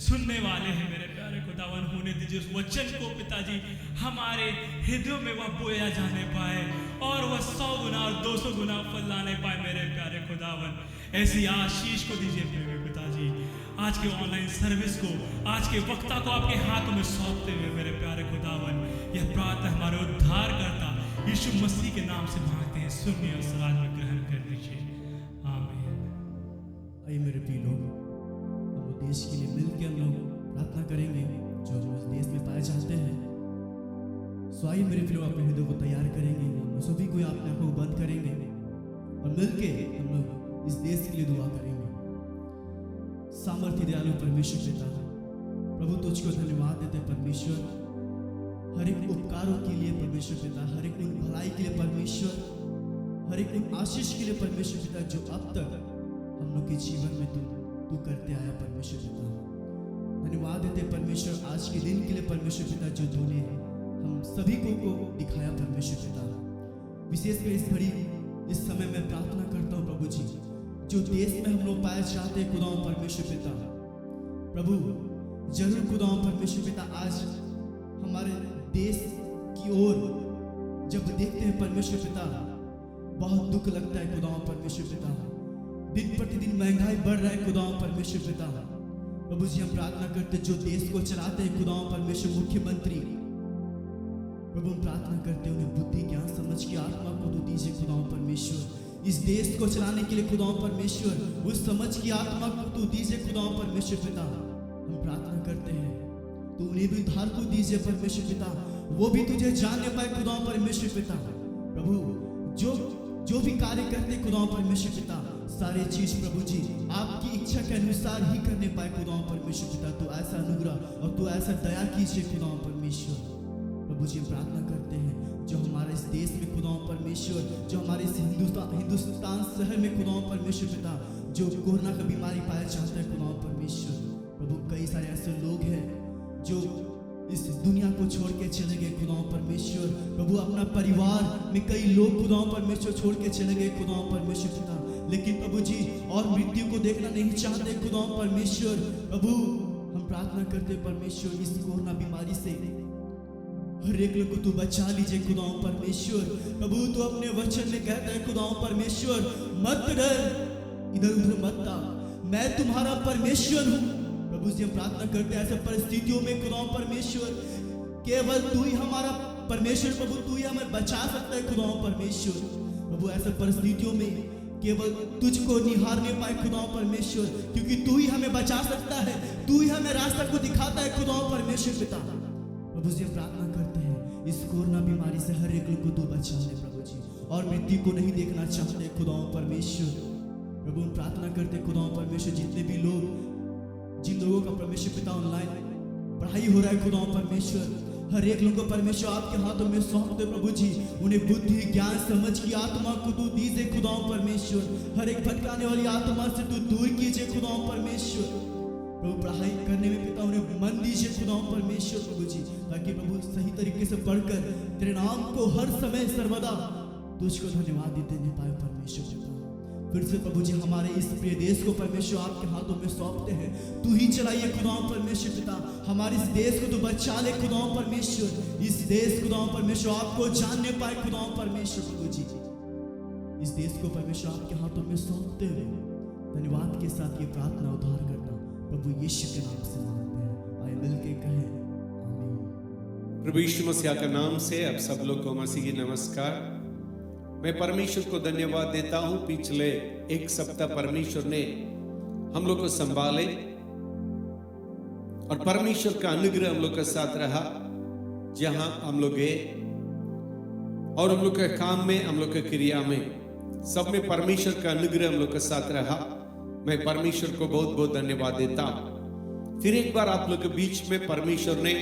Speaker 1: सुनने वाले हैं मेरे प्यारे खुदावन, होने दीजिए उस वचन को पिताजी हमारे हृदयों में वह बोया जाने पाए और वह 100 गुना और 200 गुना फल लाने पाए मेरे प्यारे खुदावन। ऐसी आशीष को दीजिए मेरे पिताजी। आज के ऑनलाइन सर्विस को, आज के वक्ता को आपके हाथों में सौंपते हुए मेरे प्यारे खुदावन, यह प्रार्थना हमारे उद्धार करता यीशु मसीह के नाम से मांगते हैं, सुनिए और सलाह में ग्रहण कर लीजिए, आमीन।
Speaker 2: आइए मेरे प्रिय लोग, हम देश के लिए मिलकर हम लोग प्रार्थना करेंगे जो हम उस देश में पाए जाते हैं। सो आइए मेरे प्रिय लोग, अपने हृदय को तैयार करेंगे, हम सभी को अपने आंखों को बंद करेंगे और मिलके हम लोग इस देश के लिए दुआ करेंगे। सामर्थ्य दयालु परमेश्वर पिता, प्रभु तुझको धन्यवाद देते परमेश्वर, हर एक उपकारों के लिए परमेश्वर पिता, हर एक भलाई के लिए परमेश्वर, हर एक आशीष के लिए परमेश्वर पिता, जो अब तक हम लोग के जीवन में तू करते आया परमेश्वर पिता। धन्यवाद देते परमेश्वर आज के दिन के लिए परमेश्वर पिता, जो तूने हम सभी को दिखाया परमेश्वर पिता। विशेषकर इस घड़ी इस समय मैं प्रार्थना करता हूँ प्रभु जी, जो देश में हम लोग पाए जाते हैं खुदाओं परमेश्वर पिता, प्रभु जरूर खुदाओं परमेश्वर पिता, आज हमारे देश की ओर जब देखते हैं परमेश्वर पिता, बहुत दुख लगता है खुदाओं परमेश्वर पिता। दिन प्रतिदिन महंगाई बढ़ रहा है खुदाओं परमेश्वर पिता। प्रभु जी हम प्रार्थना करते जो देश को चलाते हैं खुदाओं परमेश्वर, मुख्यमंत्री, प्रभु हम प्रार्थना करते उन्हें बुद्धि ज्ञान समझ की आत्मा को तो दीजिए खुदाओं परमेश्वर। इस देश को चलाने के लिए खुदाओं परमेश्वर उस समझ की आत्मा को तो दीजिए खुदाओं परमेश्वर पिता। हम प्रार्थना करते हैं तो उन्हें भी उद्धार को दीजिए परमेश्वर पिता, वो भी तुझे जानने पाए खुदाओं परमेश्वर पिता। प्रभु जो भी कार्य करते खुदाओं परमेश्वर पिता, सारे चीज प्रभु जी आपकी इच्छा के अनुसार ही करने पाए खुदाओं परमेश्वर पिता। तो ऐसा अनुग्रह और तो ऐसा दया कीजिए खुदाओं परमेश्वर। प्रभु जी प्रार्थना करते हैं जो हमारे इस देश में खुदाओं परमेश्वर, जो हमारे इस हिंदुस्तान शहर में खुदाओं परमेश्वर पिता, जो कोरोना का बीमारी पाया जाता है खुदाओं परमेश्वर। प्रभु कई सारे ऐसे लोग हैं जो इस दुनिया को छोड़ के चले गए खुदाओं परमेश्वर। प्रभु अपना परिवार में कई लोग खुदाओं परमेश्वर छोड़ के चले गए खुदाओं परमेश्वर पिता, लेकिन प्रभु जी और मृत्यु को देखना नहीं चाहते खुदाओं परमेश्वर। प्रभु हम प्रार्थना करते परमेश्वर, इस कोरोना बीमारी से हर एक लोग को तू बचा लीजिए खुदाओं परमेश्वर। प्रभु तू अपने वचन में कहता है खुदाओं परमेश्वर, मत डर, इधर उधर मत ता, मैं तुम्हारा परमेश्वर हूँ। प्रभु जी हम प्रार्थना करते हैं ऐसे परिस्थितियों में खुदाओं परमेश्वर, केवल तू ही हमारा परमेश्वर, प्रभु तू ही हमें बचा सकता है खुदाओं परमेश्वर। प्रभु ऐसे परिस्थितियों में केवल तुझको निहारने पाए खुदाओं परमेश्वर, क्योंकि तू ही हमें बचा सकता है, तू ही हमें रास्ता को दिखाता है खुदाओं परमेश्वर पिता। प्रभु जी प्रार्थना करते हैं इस कोरोना बीमारी से हर एक लोग को तू बचा ले प्रभु जी, और मृत्यु को नहीं देखना चाहते खुदाओं परमेश्वर। प्रभु हम प्रार्थना करते खुदाओं परमेश्वर, जितने भी लोग, जिन लोगों का परमेश्वर पिता ऑनलाइन पढ़ाई हो रहा है खुदाओं परमेश्वर, हर एक लोगों को परमेश्वर आपके हाथों में सौंपते प्रभु जी, उन्हें बुद्धि ज्ञान समझ की आत्मा को तू दीजिए खुदाओं परमेश्वर। हर एक भटकाने वाली आत्मा से तू दूर कीजिए खुदाओं परमेश्वर। प्रभु पढ़ाई करने में पिता उन्हें मन दीजिए खुदाओं परमेश्वर प्रभु जी, ताकि प्रभु सही तरीके से पढ़कर तेरे नाम को हर समय सर्वदा तुझको धन्यवाद देते पाए परमेश्वर पिता। फिर से प्रभु जी हमारे इस प्रिय देश को परमेश्वर आपके हाथों में सौंपते हैं। तू ही चलाइए खुदाओं परमेश्वर पिता, हमारे इस देश को तू बचा ले खुदाओं परमेश्वर। इस देश खुदाओं परमेश्वर आपको जानने पाए खुदाओं परमेश्वर। प्रभु जी इस देश को परमेश्वर आपके हाथों में सौंपते हुए धन्यवाद के साथ ये प्रार्थना उद्धार करता प्रभु यीशु के नाम से मांगते हैं, आए मिल के कहें आमीन।
Speaker 4: प्रभु यीशु मसीह के नाम से अब सब लोग को मसीह की नमस्कार। मैं परमेश्वर को धन्यवाद देता हूं, पिछले एक सप्ताह परमेश्वर ने हम लोग को संभाले और परमेश्वर का अनुग्रह हम लोग के साथ रहा। जहां हम लोग गए और हम लोग के काम में, हम लोग के क्रिया में, सब में परमेश्वर का अनुग्रह हम लोग के साथ रहा। मैं परमेश्वर को बहुत बहुत धन्यवाद देता हूं। फिर एक बार आप लोग के बीच में परमेश्वर ने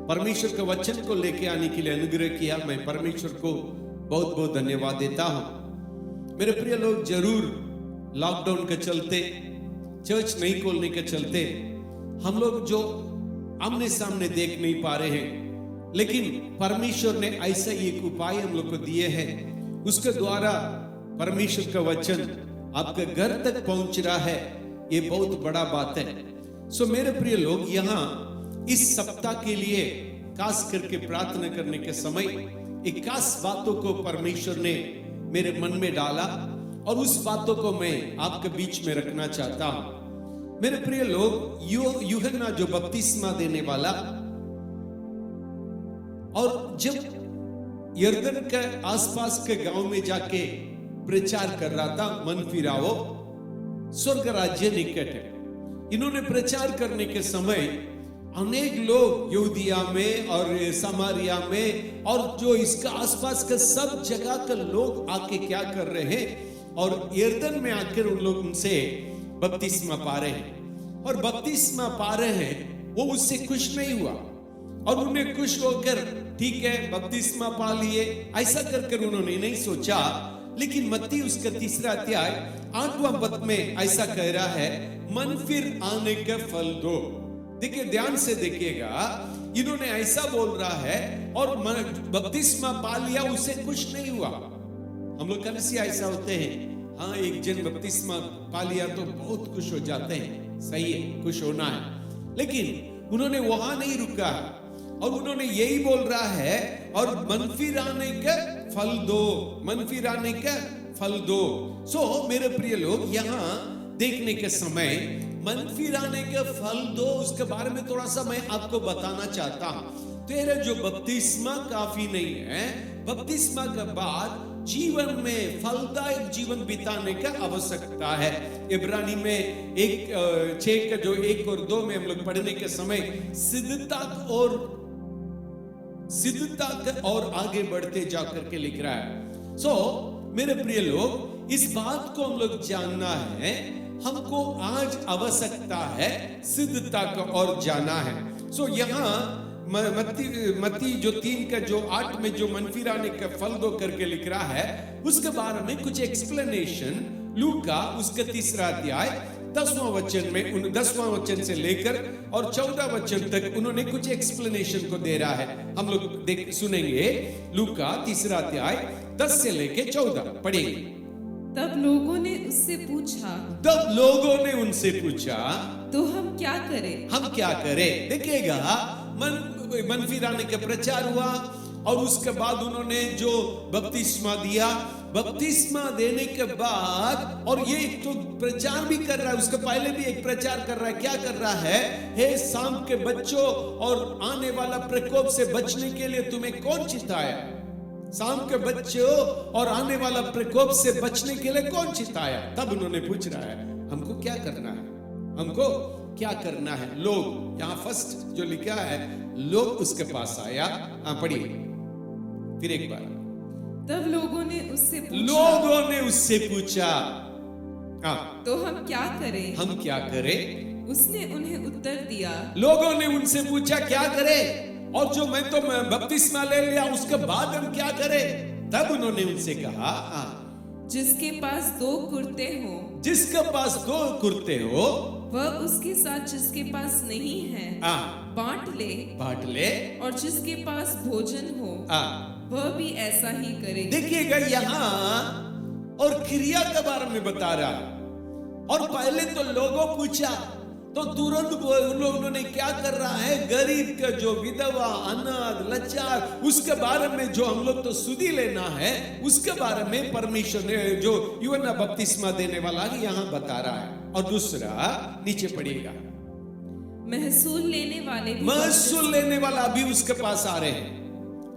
Speaker 4: परमेश्वर के वचन को लेके आने के लिए अनुग्रह किया। मैं परमेश्वर को बहुत बहुत धन्यवाद देता हूं। मेरे प्रिय लोग, जरूर लॉकडाउन के चलते, चर्च नहीं खोलने के चलते हम लोग जो आमने सामने देख नहीं पा रहे हैं, लेकिन परमेश्वर ने ऐसा एक उपाय हम लोग को दिए हैं। उसके द्वारा परमेश्वर का वचन आपके घर तक पहुंच रहा है। ये बहुत बड़ा बात है। सो मेरे प्रिय लोग, यहाँ इस सप्ताह के लिए खास करके प्रार्थना करने के समय एक खास बातों को परमेश्वर ने मेरे मन में डाला और उस बातों को मैं आपके बीच में रखना चाहता हूं। मेरे प्रिय लोग, यूहन्ना जो बपतिस्मा देने वाला, और जब यरदन के आसपास के गांव में जाके प्रचार कर रहा था, मन फिराओ, स्वर्ग राज्य निकट है। इन्होंने प्रचार करने के समय अनेक लोग यहूदिया में और समारिया में और जो इसका आसपास के सब जगह के लोग आके क्या कर रहे हैं, और यरदन में आकर उन लोग उनसे बपतिस्मा पा रहे हैं। और बपतिस्मा पा रहे हैं, वो उससे खुश नहीं हुआ और उन्हें खुश होकर ठीक है बपतिस्मा पा लिए ऐसा कर उन्होंने नहीं सोचा। लेकिन मत्ती उसका 3 अध्याय 8वां पद में ऐसा कह रहा है, मन फिर आने का फल दो। देखिए, ध्यान से देखिएगा, इन्होंने ऐसा बोल रहा है और बपतिस्मा पा लिया, उसे कुछ नहीं हुआ। हम लोग कलिसिया ऐसा होते हैं, हाँ एक जन बपतिस्मा पा लिया तो बहुत खुश हो जाते हैं, सही है, खुश होना है। लेकिन उन्होंने वहां नहीं रुका और उन्होंने यही बोल रहा है, और मन फिर आने का फल दो, मन फिर आने का फल दो। सो मेरे प्रिय लोग, यहाँ देखने के समय मन फिराने के फल दो, उसके बारे में थोड़ा सा मैं आपको बताना चाहता हूं। तेरे जो बपतिस्मा काफी नहीं है, बपतिस्मा के बाद जीवन में फलदायक जीवन बिताने का आवश्यकता है। इब्रानी में 6 का जो 1 और 2 में हम लोग पढ़ने के समय सिद्धता और आगे बढ़ते जाकर के लिख रहा है। सो मेरे प्रिय लोग, इस बात को हम लोग जानना है, हमको आज आवश्यकता है सिद्धता को और जाना है। सो यहाँ मत्ती जो 3 का जो 8 में जो मन फिराने का फल दो करके लिख रहा है, उसके बारे में कुछ एक्सप्लेनेशन लूका उसका 3 अध्याय 10वां वचन में 10वां वचन से लेकर और 14 वचन तक उन्होंने कुछ एक्सप्लेनेशन को दे रहा है। हम लोग सुनेंगे लूका 3 अध्याय 10 से लेकर 14 पढ़ेंगे।
Speaker 5: तब लोगों ने उनसे पूछा,
Speaker 3: तो हम क्या करें?
Speaker 4: देखिएगा, मन फिराने का प्रचार हुआ और उसके बाद उन्होंने जो बपतिस्मा दिया, बपतिस्मा देने के बाद, और ये तो प्रचार भी कर रहा है, उसके पहले भी एक प्रचार कर रहा है। क्या कर रहा है? हे शाम के बच्चों, और आने वाला प्रकोप से बचने के लिए तुम्हें कौन चिताया? शाम के बच्चों और आने वाला प्रकोप से बचने के लिए कौन चिताया? तब उन्होंने पूछ रहा है, हमको क्या करना है? हमको क्या करना है? लोग, यहाँ फर्स्ट जो लिखा है, लोग उसके पास आया। पढ़िए फिर एक बार।
Speaker 5: तब लोगों ने उससे पूछा,
Speaker 3: तो हम क्या करें?
Speaker 5: उसने उन्हें उत्तर दिया,
Speaker 4: लोगों ने उनसे पूछा क्या करें, और जो मैं तो बपतिस्मा ले लिया, उसके बाद हम क्या करें? तब उन्होंने उनसे कहा,
Speaker 5: जिसके पास 2
Speaker 4: कुर्ते हो,
Speaker 5: वह उसके साथ जिसके पास नहीं है बांट ले, और जिसके पास भोजन हो वह भी ऐसा ही करे।
Speaker 4: देखिएगा, यहाँ और क्रिया के बारे में बता रहा है। और पहले तो लोगों पूछा तो तुरंत उन्होंने क्या कर रहा है, गरीब का जो विधवा, अनाथ, लाचार, उसके बारे में जो हम लोग तो सुधी लेना है, उसके बारे में परमेश्वर ने जो यूहन्ना बपतिस्मा देने वाला यहाँ बता रहा है। और दूसरा नीचे पढ़िएगा,
Speaker 5: महसूल लेने वाला भी
Speaker 4: उसके पास आ रहे हैं।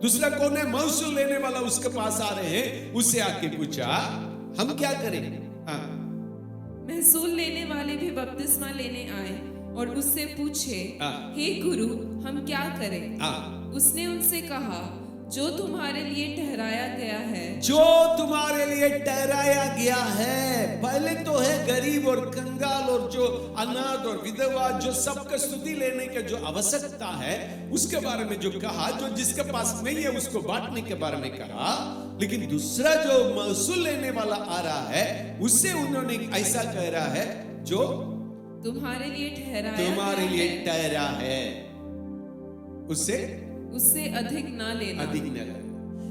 Speaker 4: दूसरा कौन है? महसूल लेने वाला उसके पास आ रहे हैं। उससे आके पूछा हम क्या करें?
Speaker 5: महसूल लेने वाले भी बपतिस्मा लेने आए और उससे पूछे, हे गुरु, हम क्या करें? उसने उनसे कहा, जो तुम्हारे लिए ठहराया गया है।
Speaker 4: जो तुम्हारे लिए ठहराया गया है। पहले तो है गरीब और कंगाल और जो अनाथ और विधवा, जो सबका स्तुति लेने का जो आवश्यकता है, उसके बारे में जो कहा, जो जिसके पास नहीं है उसको बांटने के बारे में कहा। लेकिन दूसरा जो महसूल लेने वाला आ रहा है, उससे उन्होंने ऐसा कह रहा है, जो
Speaker 5: तुम्हारे लिए
Speaker 4: ठहरा है, उससे
Speaker 5: अधिक ना लेना।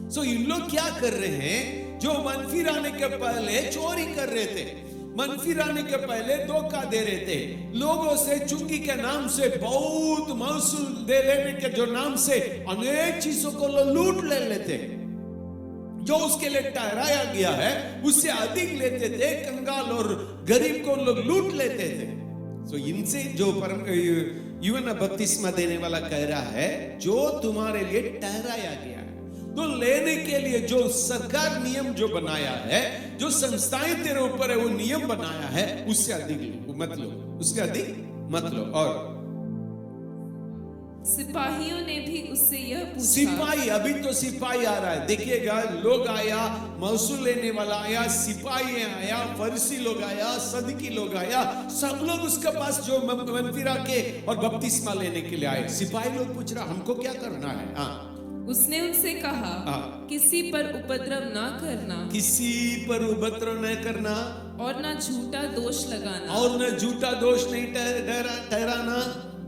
Speaker 4: सो इन लोग क्या कर रहे हैं? जो मन फिराने के पहले चोरी कर रहे थे, मन फिराने के पहले धोखा दे रहे थे लोगों से, चुंगी के नाम से बहुत महसूल दे लेने के जो नाम से अनेक चीजों को लूट ले लेते। जो उसके लिए ठहराया गया है उससे अधिक लेते थे, कंगाल और गरीब को लोग लूट लेते थे। सो इनसे जो यूहन्ना बपतिस्मा देने वाला कह रहा है, जो तुम्हारे लिए ठहराया गया है। तो लेने के लिए जो सरकार नियम जो बनाया है, जो संस्थाएं तेरे ऊपर है वो नियम बनाया है, उससे अधिक मत लो, उसके अधिक मत लो। और
Speaker 5: सिपाहियों ने भी उससे यह पूछा।
Speaker 4: सिपाही, अभी तो सिपाही आ रहा है, देखिएगा, लोग आया, महसूल लेने वाला आया, सिपाही आया, फरीसी लोग आया, सदकी लोग आया, सब लोग उसके पास जो मन फिरा के और बपतिस्मा लेने के लिए आए। सिपाही लोग पूछ रहा, हमको क्या करना है?
Speaker 5: उसने उनसे कहा, किसी पर उपद्रव ना करना,
Speaker 4: किसी पर उपद्रव न करना,
Speaker 5: और ना झूठा दोष लगाना,
Speaker 4: और न झूठा दोष नहीं ठहराना,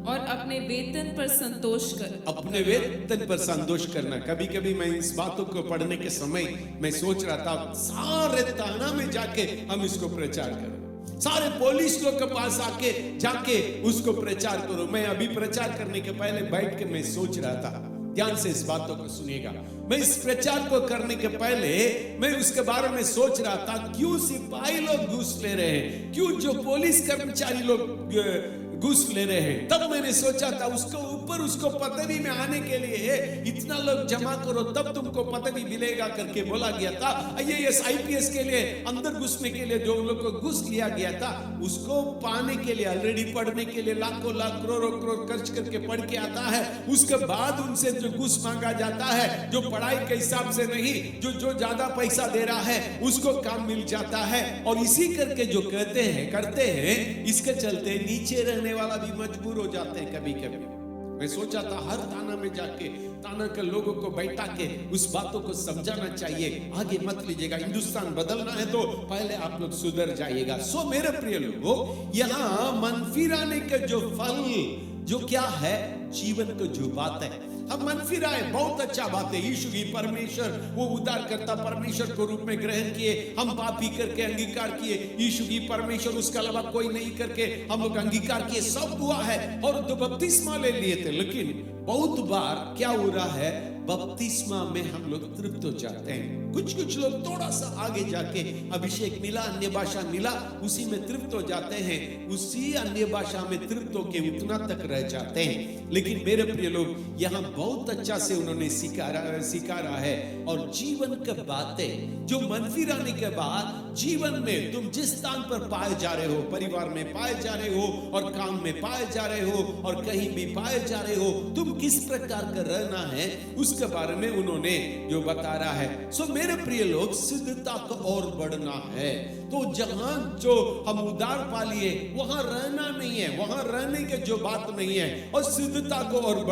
Speaker 5: और अपने वेतन पर संतोष कर,
Speaker 4: अपने वेतन पर संतोष करना। कभी कभी मैं इस बातों को पढ़ने के समय मैं सोच रहा था, सारे थाना में जाके हम इसको प्रचार करो, सारे पुलिस लोग के पास आके जाके उसको प्रचार करो। मैं अभी प्रचार करने के पहले बैठ के मैं सोच रहा था, ध्यान से इस बातों को सुनिएगा। मैं इस प्रचार को करने के पहले मैं उसके बारे में सोच रहा था, क्यों सिपाही लोग घूस ले रहे हैं, क्यों जो पुलिस कर्मचारी लोग घूस ले रहे हैं। तब मैंने सोचा था, उसको ऊपर उसको पदवी में आने के लिए इतना लोग जमा करो तब तुमको पदवी मिलेगा करके बोला गया था। IAS IPS के लिए अंदर घुसने के लिए जो लोग को घुस लिया गया था, उसको पाने के लिए ऑलरेडी पढ़ने के लिए लाखों लाख करोड़ों करोड़ खर्च करके पढ़ के आता है। उसके बाद उनसे जो घुस मांगा जाता है, जो पढ़ाई के हिसाब से नहीं, जो ज्यादा पैसा दे रहा है उसको काम मिल जाता है। और इसी करके जो करते हैं, इसके चलते नीचे रहने वाला भी मजबूर हो जाते हैं कभी कभी। मैं सोचा था हर थाना में जाके थाना के लोगों को बैठा के उस बातों को समझाना चाहिए, आगे मत लीजिएगा, हिंदुस्तान बदलना है तो पहले आप लोग सुधर जाइएगा। सो मेरे प्रिय लोगों, यहाँ मन फिराने का जो फल जो क्या है, जीवन को जो बात है, हम मन फिराए, बहुत अच्छा बात है। यीशु ही परमेश्वर, वो उद्धार करता परमेश्वर को रूप में ग्रहण किए, हम पापी करके अंगीकार किए, यीशु ही परमेश्वर, उसके अलावा कोई नहीं करके हम लोग अंगीकार किए, सब हुआ है और तो बपतिस्मा ले लिए थे। लेकिन बहुत बार क्या हो रहा है, बपतिस्मा में हम लोग तृप्त हो जाते हैं। कुछ लोग थोड़ा सा आगे जाके अभिषेक मिला, अन्य भाषा मिला, उसी में तृप्त हो जाते हैं, उसी अन्य भाषा में तृप्त होके उतना तक रह जाते हैं। लेकिन मेरे प्रिय लोग, यहाँ बहुत अच्छा से उन्होंने सिखाया है। और जीवन की बातें जो मन फिराने के बाद जीवन में तुम जिस स्थान पर पाए जा रहे हो, परिवार में पाए जा रहे हो और काम में पाए जा रहे हो और कहीं भी पाए जा रहे हो, तुम किस प्रकार का रहना है उसके बारे में उन्होंने जो बता रहा है। सो मेरे प्रिय लोग, सिद्धता को और बढ़ना है तो जहां जो हम उद्धार पा लिए वहां रहना नहीं है, वहां रहने के जो बात नहीं है, और सिद्धता को और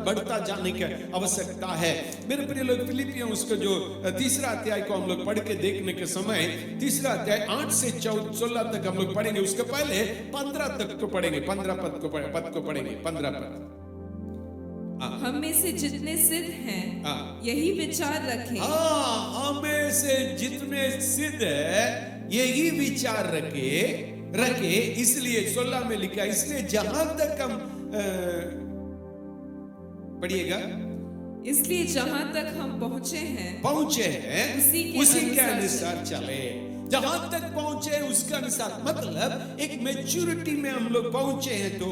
Speaker 4: बढ़ता जाने की आवश्यकता है। मेरे प्रिय लोग, फिलिपियों उसका जो तीसरा अध्याय को हम लोग पढ़ के देखने के समय, तीसरा अध्याय 8 से 16 तक हम लोग पढ़ेंगे, उसके पहले 15 तक को पढ़ेंगे, 15 पद को पढ़ेंगे, 15 पद।
Speaker 5: हम में से जितने सिद्ध हैं यही विचार रखें।
Speaker 4: हमें से जितने सिद्ध है यही विचार रखे। इसलिए 16 में लिखा, इसलिए जहां तक हम पढ़िएगा,
Speaker 5: इसलिए जहां तक हम पहुंचे हैं
Speaker 4: उसी के अनुसार चले। जहां तक पहुंचे उसका अनुसार, मतलब एक मैच्योरिटी में हम लोग पहुंचे हैं तो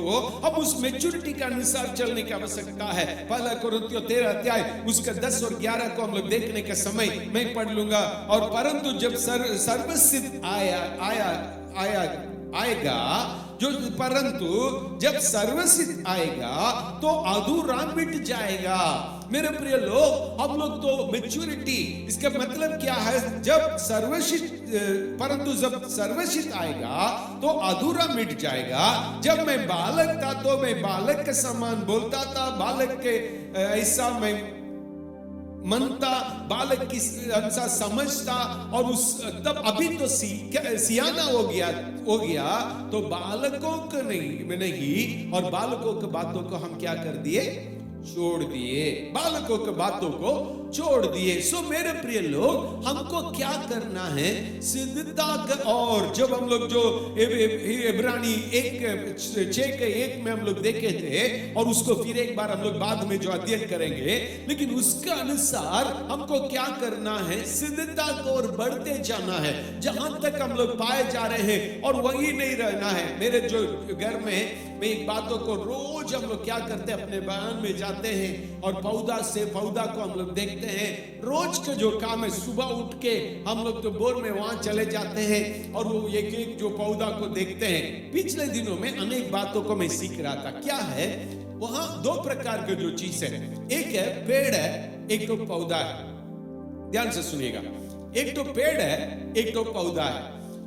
Speaker 4: अब उस मैच्योरिटी के अनुसार चलने की आवश्यकता है। पहला कोरिन्थियों 13 अध्याय उसका 10 और 11 को हम लोग देखने का समय मैं पढ़ लूंगा। और परंतु जब सर्वसिद्ध आएगा, परंतु जब सर्वसिद्ध आएगा तो अधूरा मिट जाएगा। मेरे प्रिय लोग, हम लोग तो मैच्योरिटी, इसका मतलब क्या है? परंतु जब सर्वसिद्ध आएगा तो अधूरा मिट जाएगा। जब मैं बालक था तो मैं बालक के समान बोलता था, बालक के ऐसा मैं मनता, बालक की अनुसार समझता, और तब अभी तो सियाना हो गया तो बालकों को नहीं और बालकों की बातों को हम क्या कर दिए? छोड़ दिए। बालकों की बातों को छोड़ दिए। सो मेरे प्रिय लोग, हमको क्या करना है? सिद्धता का, और जब हम लोग जो इब्रानी 6:1 में हम लोग देखे थे, और उसको फिर एक बार हम लोग बाद में जो अध्ययन करेंगे, लेकिन उसका अनुसार हमको क्या करना है? सिद्धता को और बढ़ते जाना है। जहां तक हम लोग पाए जा रहे हैं और वही नहीं रहना है। मेरे जो घर में मैं एक बातों को रोज हम लोग क्या करते हैं, अपने बयान में जाते हैं और पौधा को हम लोग देखते हैं। रोज का जो काम है, सुबह उठ के हम लोग तो बोर में वहां चले जाते हैं और वो एक जो पौधा को देखते हैं। पिछले दिनों में अनेक बातों को मैं सीख रहा था। क्या है वहां? 2 प्रकार के जो चीज है, एक है पेड़ है, एक तो पौधा है। ध्यान से सुनिएगा, एक तो पेड़ है, एक तो पौधा है।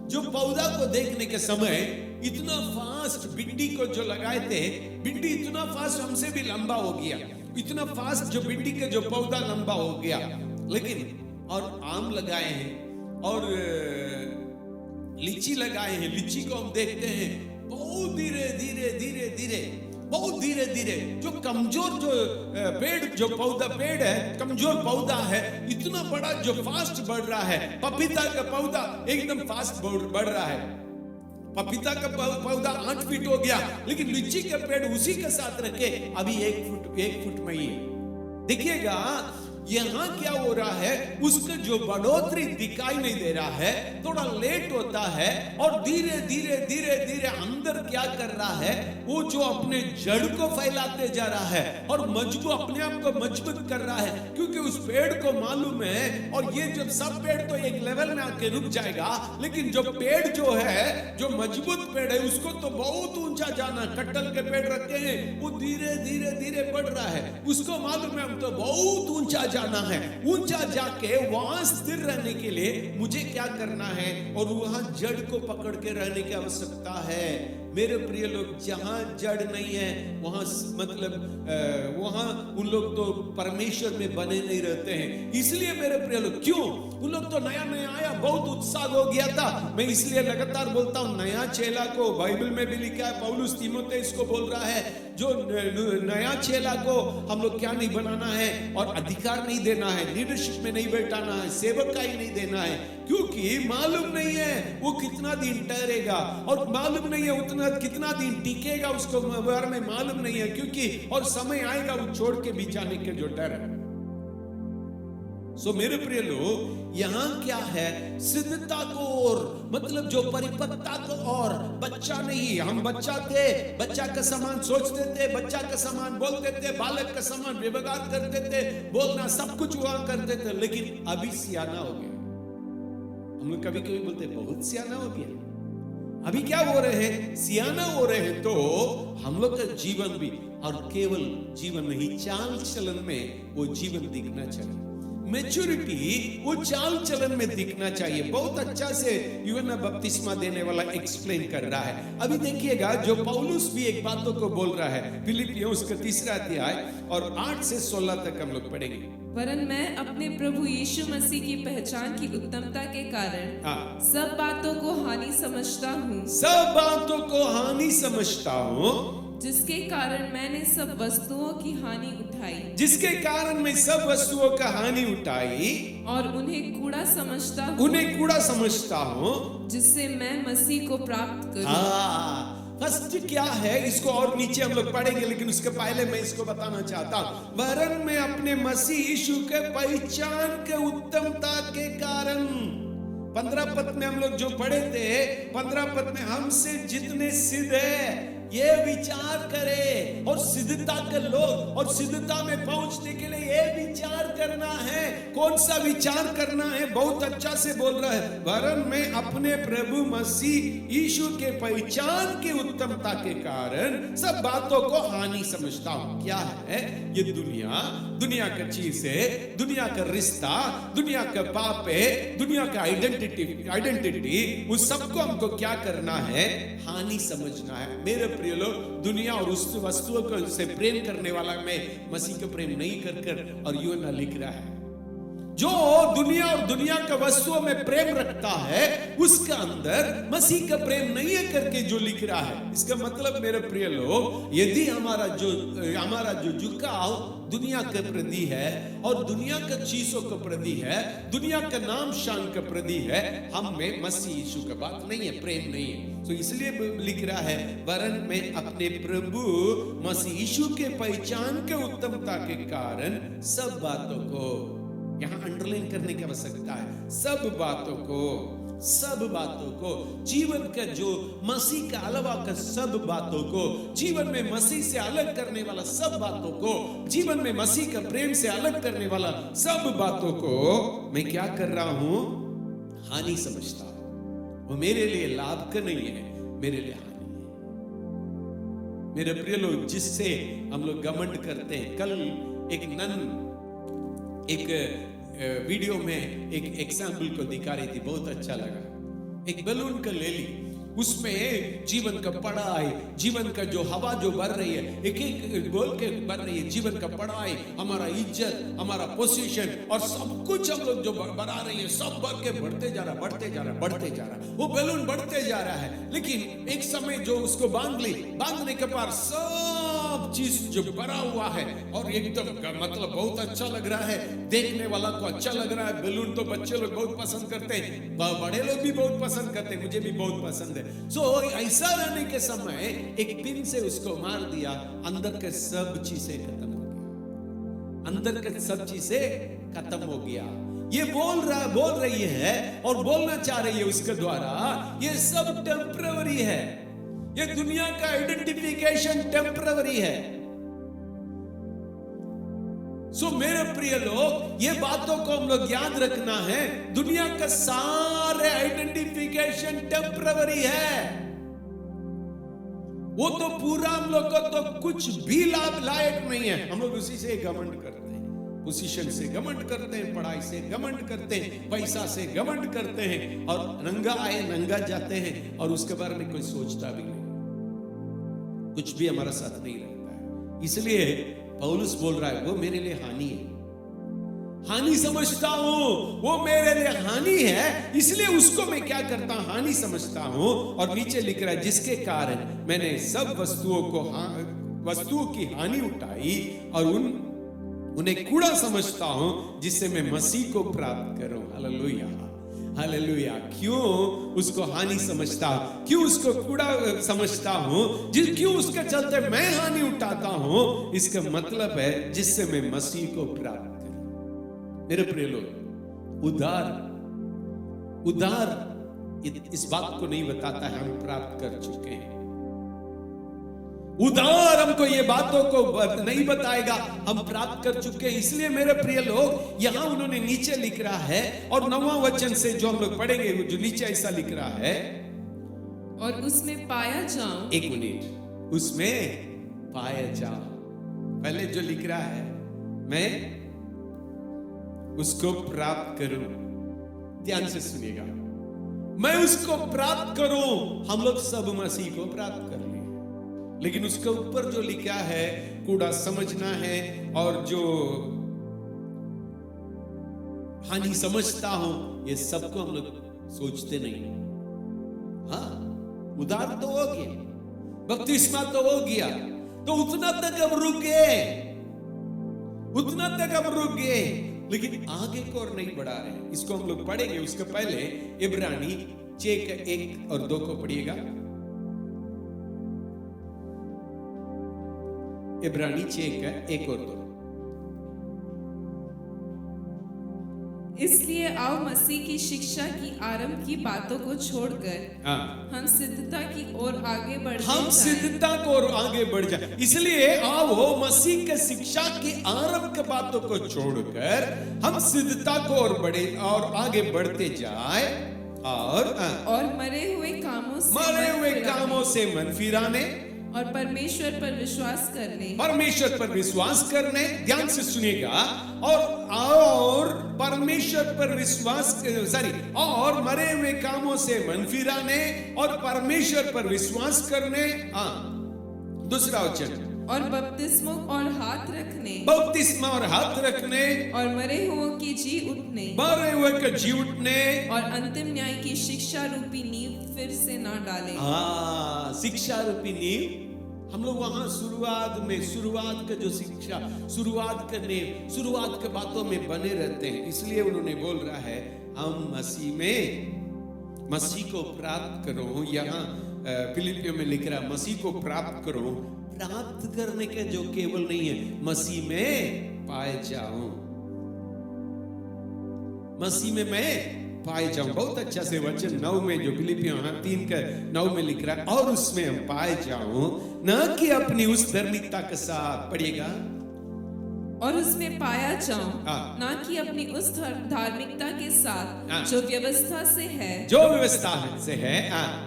Speaker 4: जो पौधा को देखने के समय इतना फास्ट भिंडी को जो लगाए थे, भिंडी इतना फास्ट हमसे भी लंबा हो गया, इतना फास्ट जो भिंडी के जो पौधा लंबा हो गया। लेकिन और आम लगाए हैं और लीची लगाए हैं। लीची को हम देखते हैं बहुत धीरे जो कमजोर जो पेड़ है, कमजोर पौधा है, इतना बड़ा जो फास्ट बढ़ रहा है। पपीता का पौधा एकदम फास्ट बढ़ रहा है। पपीता का पौधा 8 फीट हो गया, लेकिन लीची का पेड़ उसी के साथ रखे अभी 1 फुट में ही है। देखिएगा यहां क्या हो रहा है, उसका जो बढ़ोतरी दिखाई नहीं दे रहा है, थोड़ा लेट होता है और धीरे धीरे अंदर क्या कर रहा है, वो जो अपने जड़ को फैलाते जा रहा है और अपने आप को मजबूत कर रहा है। क्योंकि उस पेड़ को मालूम है, और ये जब सब पेड़ तो एक लेवल में आके रुक जाएगा, लेकिन जो पेड़ जो है, जो मजबूत पेड़ है, उसको तो बहुत ऊंचा जाना। कटहल के पेड़ रखे हैं, वो धीरे धीरे बढ़ रहा है। उसको मालूम है हम तो बहुत ऊंचा जाना है। ऊंचा जाके वहां स्थिर रहने के लिए मुझे क्या करना है? और वहां जड़ को पकड़ के रहने की आवश्यकता है। मेरे प्रिय लोग, जहां जड़ नहीं है वहां वहां उन लोग तो परमेश्वर में बने नहीं रहते हैं। इसलिए मेरे प्रिय लोग, क्यों? उन लोग तो नया आया, बहुत उत्साह हो गया था। मैं इसलिए लगातार बोलता हूं, नया चेला को बाइबल में भी लिखा है, पौलुस तीमुथियुस को बोल रहा है, जो नया चेला को हम लोग क्या नहीं बनाना है और अधिकार नहीं देना है, लीडरशिप में नहीं बैठाना है, सेवकाई नहीं देना है। क्योंकि मालूम नहीं है वो कितना दिन ठहरेगा, और मालूम नहीं है उतना कितना दिन टिकेगा, उसको बारे में मालूम नहीं है। क्योंकि और समय आएगा वो छोड़ के भी जाने के जो डर है। सो मेरे प्रिय लोग, यहां क्या है? सिद्धता को और मतलब जो परिपक्वता को और बच्चा नहीं। हम बच्चा थे, बच्चा का समान सोचते थे, बच्चा का समान बोलते थे, बालक का समान व्यवहार करते थे, बोलना सब कुछ हुआ करते थे। लेकिन अभी सियाना हो गया। हम लोग कभी बोलते बहुत सियाना हो गया। अभी क्या हो रहे हैं? सियाना हो रहे हैं। तो हम लोग का जीवन भी, और केवल जीवन नहीं, चाल चलन में वो जीवन दिखना चाहिए। मैच्योरिटी वो चाल चलन में दिखना चाहिए। बहुत अच्छा से यूहन्ना बपतिस्मा देने वाला एक्सप्लेन कर रहा है। अभी देखिएगा जो पौलुस भी एक बातों को बोल रहा है, फिलिपियों उसका 3 अध्याय और 8 से 16 तक हम लोग पढ़ेंगे।
Speaker 5: वरन मैं अपने प्रभु यीशु मसीह की पहचान की उत्तमता के कारण सब बातों को हानि समझता हूँ।
Speaker 4: सब बातों को हानि समझता हूँ।
Speaker 5: जिसके कारण मैंने सब वस्तुओं की हानि उठाई
Speaker 4: जिसके कारण मैं सब वस्तुओं का हानि उठाई
Speaker 5: और उन्हें कूड़ा समझता हूँ जिससे मैं मसीह को प्राप्त करूं।
Speaker 4: फर्स्ट क्या है, इसको और नीचे हम लोग पढ़ेंगे, लेकिन उसके पहले मैं इसको बताना चाहता हूं। वरन मैं अपने मसीह यीशु के पहचान के उत्तमता के कारण, 15 पद में हम लोग जो पढ़े थे, 15 पद में हमसे जितने सिद्ध है ये विचार करे, और सिद्धता के लोग और सिद्धता में पहुंचने के लिए ये विचार करना है। कौन सा विचार करना है? बहुत अच्छा से बोल रहा है, वरन मैं अपने प्रभु मसीह यीशु के पहचान की उत्तमता के कारण सब बातों को हानि समझता हूं। क्या है ये? दुनिया का चीज है, दुनिया का रिश्ता, दुनिया का पाप है, दुनिया का आइडेंटिटी, उस सबको हमको क्या करना है? हानि समझना है। मेरे प्रिय लोग, दुनिया और उस वस्तुओं को से प्रेम करने वाला मैं मसीह का प्रेम नहीं कर और यूहन्ना लिख रहा है, जो दुनिया और दुनिया का वस्तुओं में प्रेम रखता है उसका अंदर मसीह का प्रेम नहीं है करके जो लिख रहा है। इसका मतलब मेरे प्रिय लोग, यदि हमारा जो झुकाव दुनिया के प्रति है और दुनिया के चीजों के प्रति है, दुनिया का नाम शान के प्रति है, हम में मसीह यीशु का बात नहीं है, प्रेम नहीं है। तो इसलिए लिख रहा है, वरन मैं अपने प्रभु मसीह यीशु के पहचान के उत्तमता के कारण सब बातों को, यहां अंडरलाइन करने की आवश्यकता है, सब बातों को, जीवन का जो मसीह का अलावा का सब बातों को, जीवन में मसीह से अलग करने वाला सब बातों को, जीवन में मसीह का प्रेम से अलग करने वाला सब बातों को मैं क्या कर रहा हूं? हानि समझता हूं। वो मेरे लिए लाभ का नहीं है, मेरे लिए हानि है। मेरे प्रिय लोग, जिससे हम लोग घमंड करते हैं, कल एक वीडियो में एक एग्जाम्पल को दिखा रही थी, बहुत अच्छा लगा। एक बैलून का ले ली, उसमें जीवन का पढ़ाई, जीवन का जो हवा जो बढ़ रही है, एक बोल के बढ़ रही है, जीवन का पढ़ाई, हमारा इज्जत, हमारा पोजीशन और सब कुछ हम लोग जो बढ़ा रही है, सब बढ़ के बढ़ते जा रहा। वो बैलून बढ़ते जा रहा है, लेकिन एक समय जो उसको बांधने के बाद सब चीज जो भरा हुआ है और एकदम मतलब बहुत अच्छा लग रहा है, देखने वाला को अच्छा लग रहा है। बैलून तो बच्चे लोग बहुत पसंद करते हैं, बड़े लोग भी बहुत पसंद करते हैं, मुझे भी बहुत पसंद है। ऐसा रहने के समय एक पिन से उसको मार दिया, अंदर के सब चीजें खत्म हो गया। ये बोल रही है और बोलना चाह रही है उसके द्वारा, ये सब टेम्पररी है, ये दुनिया का आइडेंटिफिकेशन टेम्पररी है। मेरे प्रिय लोग, ये बातों को हम लोग याद रखना है, दुनिया का सारे आइडेंटिफिकेशन टेम्पररी है। वो तो पूरा हम लोग को तो कुछ भी लाभ लायक नहीं है। हम लोग उसी से घमंड करते हैं, पोजीशन से घमंड करते हैं, पढ़ाई से घमंड करते हैं, पैसा से घमंड करते हैं, और नंगा आए नंगा जाते हैं, और उसके बारे में कोई सोचता भी नहीं, कुछ भी हमारा साथ नहीं रहता है। इसलिए पौलुस बोल रहा है, वो मेरे लिए हानि है, हानि समझता हूं, वो मेरे लिए हानि है, इसलिए उसको मैं क्या करता हूं? हानि समझता हूं। और नीचे लिख रहा है, जिसके कारण मैंने सब वस्तुओं की हानि उठाई और उन्हें कूड़ा समझता हूं, जिससे मैं मसीह को प्राप्त करूं। Hallelujah, hallelujah. क्यों उसको हानि समझता, क्यों उसको कूड़ा समझता हूं, क्यों उसके चलते मैं हानि उठाता हूं? इसका मतलब है जिससे मैं मसीह को प्राप्त करूं। मेरे प्रिय लोग, उधार इस बात को नहीं बताता है हम प्राप्त कर चुके हैं। उधार हमको ये बातों को नहीं बताएगा हम प्राप्त कर चुके हैं। इसलिए मेरे प्रिय लोग, यहां उन्होंने नीचे लिख रहा है, और 9वां वचन से जो हम लोग पढ़ेंगे, जो नीचे ऐसा लिख रहा है,
Speaker 5: और उसमें पाया जाऊं।
Speaker 4: एक मिनट, उसमें पाया जाऊं। पहले जो लिख रहा है, मैं उसको प्राप्त करूं। ध्यान से सुनिएगा, मैं उसको प्राप्त करूं। हम लोग सब मसीह को प्राप्त कर, लेकिन उसके ऊपर जो लिखा है कूड़ा समझना है, और जो हानि समझता हूं, ये सबको हम लोग सोचते नहीं। हाँ, उधार तो हो गया, बपतिस्मा तो हो गया, तो उतना तक हम रुक गए, उतना तक हम रुक गए, लेकिन आगे को और नहीं बढ़ा रहे। इसको हम लोग पढ़ेंगे, उसके पहले इब्रानी 6:1 और 2 को पढ़िएगा। इब्रानी 6:1 और 2।
Speaker 5: इसलिए आओ मसीह की शिक्षा की आरंभ की बातों को छोड़कर हम सिद्धता की ओर आगे बढ़ते
Speaker 4: हम सिद्धता को और आगे बढ़ जाए। इसलिए आओ मसीह के शिक्षा की आरंभ की बातों को छोड़कर हम सिद्धता को और बढ़े और आगे बढ़ते जाए, और
Speaker 5: मरे हुए कामों से
Speaker 4: मन फिराने
Speaker 5: और परमेश्वर पर विश्वास करने, ध्यान से सुनिएगा, और परमेश्वर पर विश्वास, और मरे हुए कामों से मन फिराने और परमेश्वर पर विश्वास करने। दूसरा वचन, और बपतिस्मा और हाथ रखने और मरे हुओं की जी उठने और अंतिम न्याय की शिक्षा रूपी नींव फिर से ना डालें।
Speaker 4: शिक्षा रूपी नींव हम लोग वहां शुरुआत का जो शिक्षा, शुरुआत के बातों में बने रहते हैं। इसलिए उन्होंने बोल रहा है हम मसीह को प्राप्त करो। यहाँ फिलिपियों में लिख रहा है मसीह को प्राप्त करो। प्राप्त करने के जो केवल नहीं है, मसीह में पाए जाऊं, मसीह में मैं पाए जाऊं। बहुत अच्छा से वचन 9 में जो फिलिपियों 3:9 में लिख रहा है, और उसमें हम पाए जाऊं, न कि अपनी उस धार्मिकता के साथ, पढ़िएगा,
Speaker 5: और उसमें पाया जाऊं, ना कि अपनी उस धार्मिकता के साथ जो व्यवस्था से है,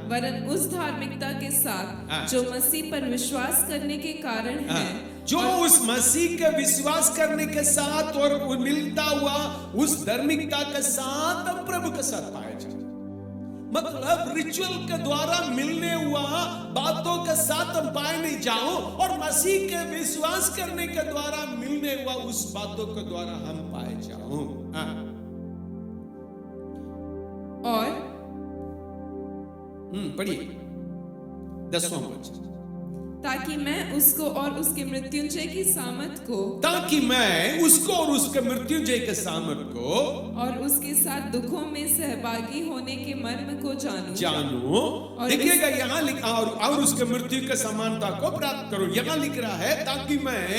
Speaker 5: वरन उस धार्मिकता के साथ जो मसीह पर विश्वास करने के कारण है,
Speaker 4: जो उस मसीह के विश्वास करने के साथ और मिलता हुआ उस धार्मिकता के साथ हम प्रभु के साथ पाए जाए। मतलब रिचुअल के द्वारा मिलने हुआ बातों के साथ हम पाए नहीं जाओ, और मसीह के विश्वास करने के द्वारा मिलने हुआ उस बातों के द्वारा हम पाए जाओ।
Speaker 5: और
Speaker 4: पढ़िए 10वां वचन,
Speaker 5: ताकि मैं उसको और उसके मृत्युंजय की सामर्थ को, और उसके साथ दुखों में सहभागी होने के मर्म को जानूं।
Speaker 4: देखिएगा यहाँ लिखा, और उसके मृत्यु के समानता को प्राप्त करो। यहाँ लिख रहा है ताकि मैं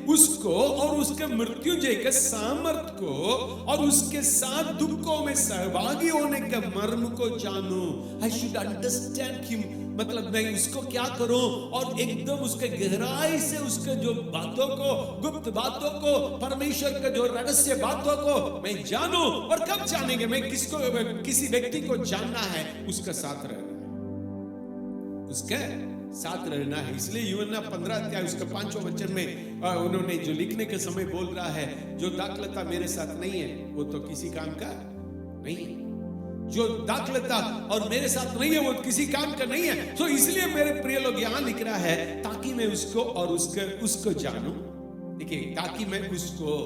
Speaker 4: उसको और उसके मृत्युंजय के सामर्थ को और उसके साथ दुखों में सहभागी होने के मर्म को जानूं। आई शुड अंडरस्टैंड हिम, मतलब मैं उसको क्या करूं और एकदम उसके गहराई से उसके जो बातों को, गुप्त बातों को, परमेश्वर के जो रहस्य बातों को मैं जानूं। और कब जानेंगे? मैं किसी व्यक्ति को जानना है, उसके साथ रहना है, उसके साथ रहना है। इसलिए यूहन्ना 15 अध्याय उसका 5वां वचन में उन्होंने जो लिखने के समय बोल रहा है, जो दाखलता मेरे साथ नहीं है वो तो किसी काम का नहीं है। जो दाखलता और मेरे साथ नहीं है वो किसी काम का नहीं है। तो इसलिए मेरे प्रिय लोग यहाँ लिख रहा है ताकि मैं उसको और उसको जानूं। देखिए, ताकि मैं उसको,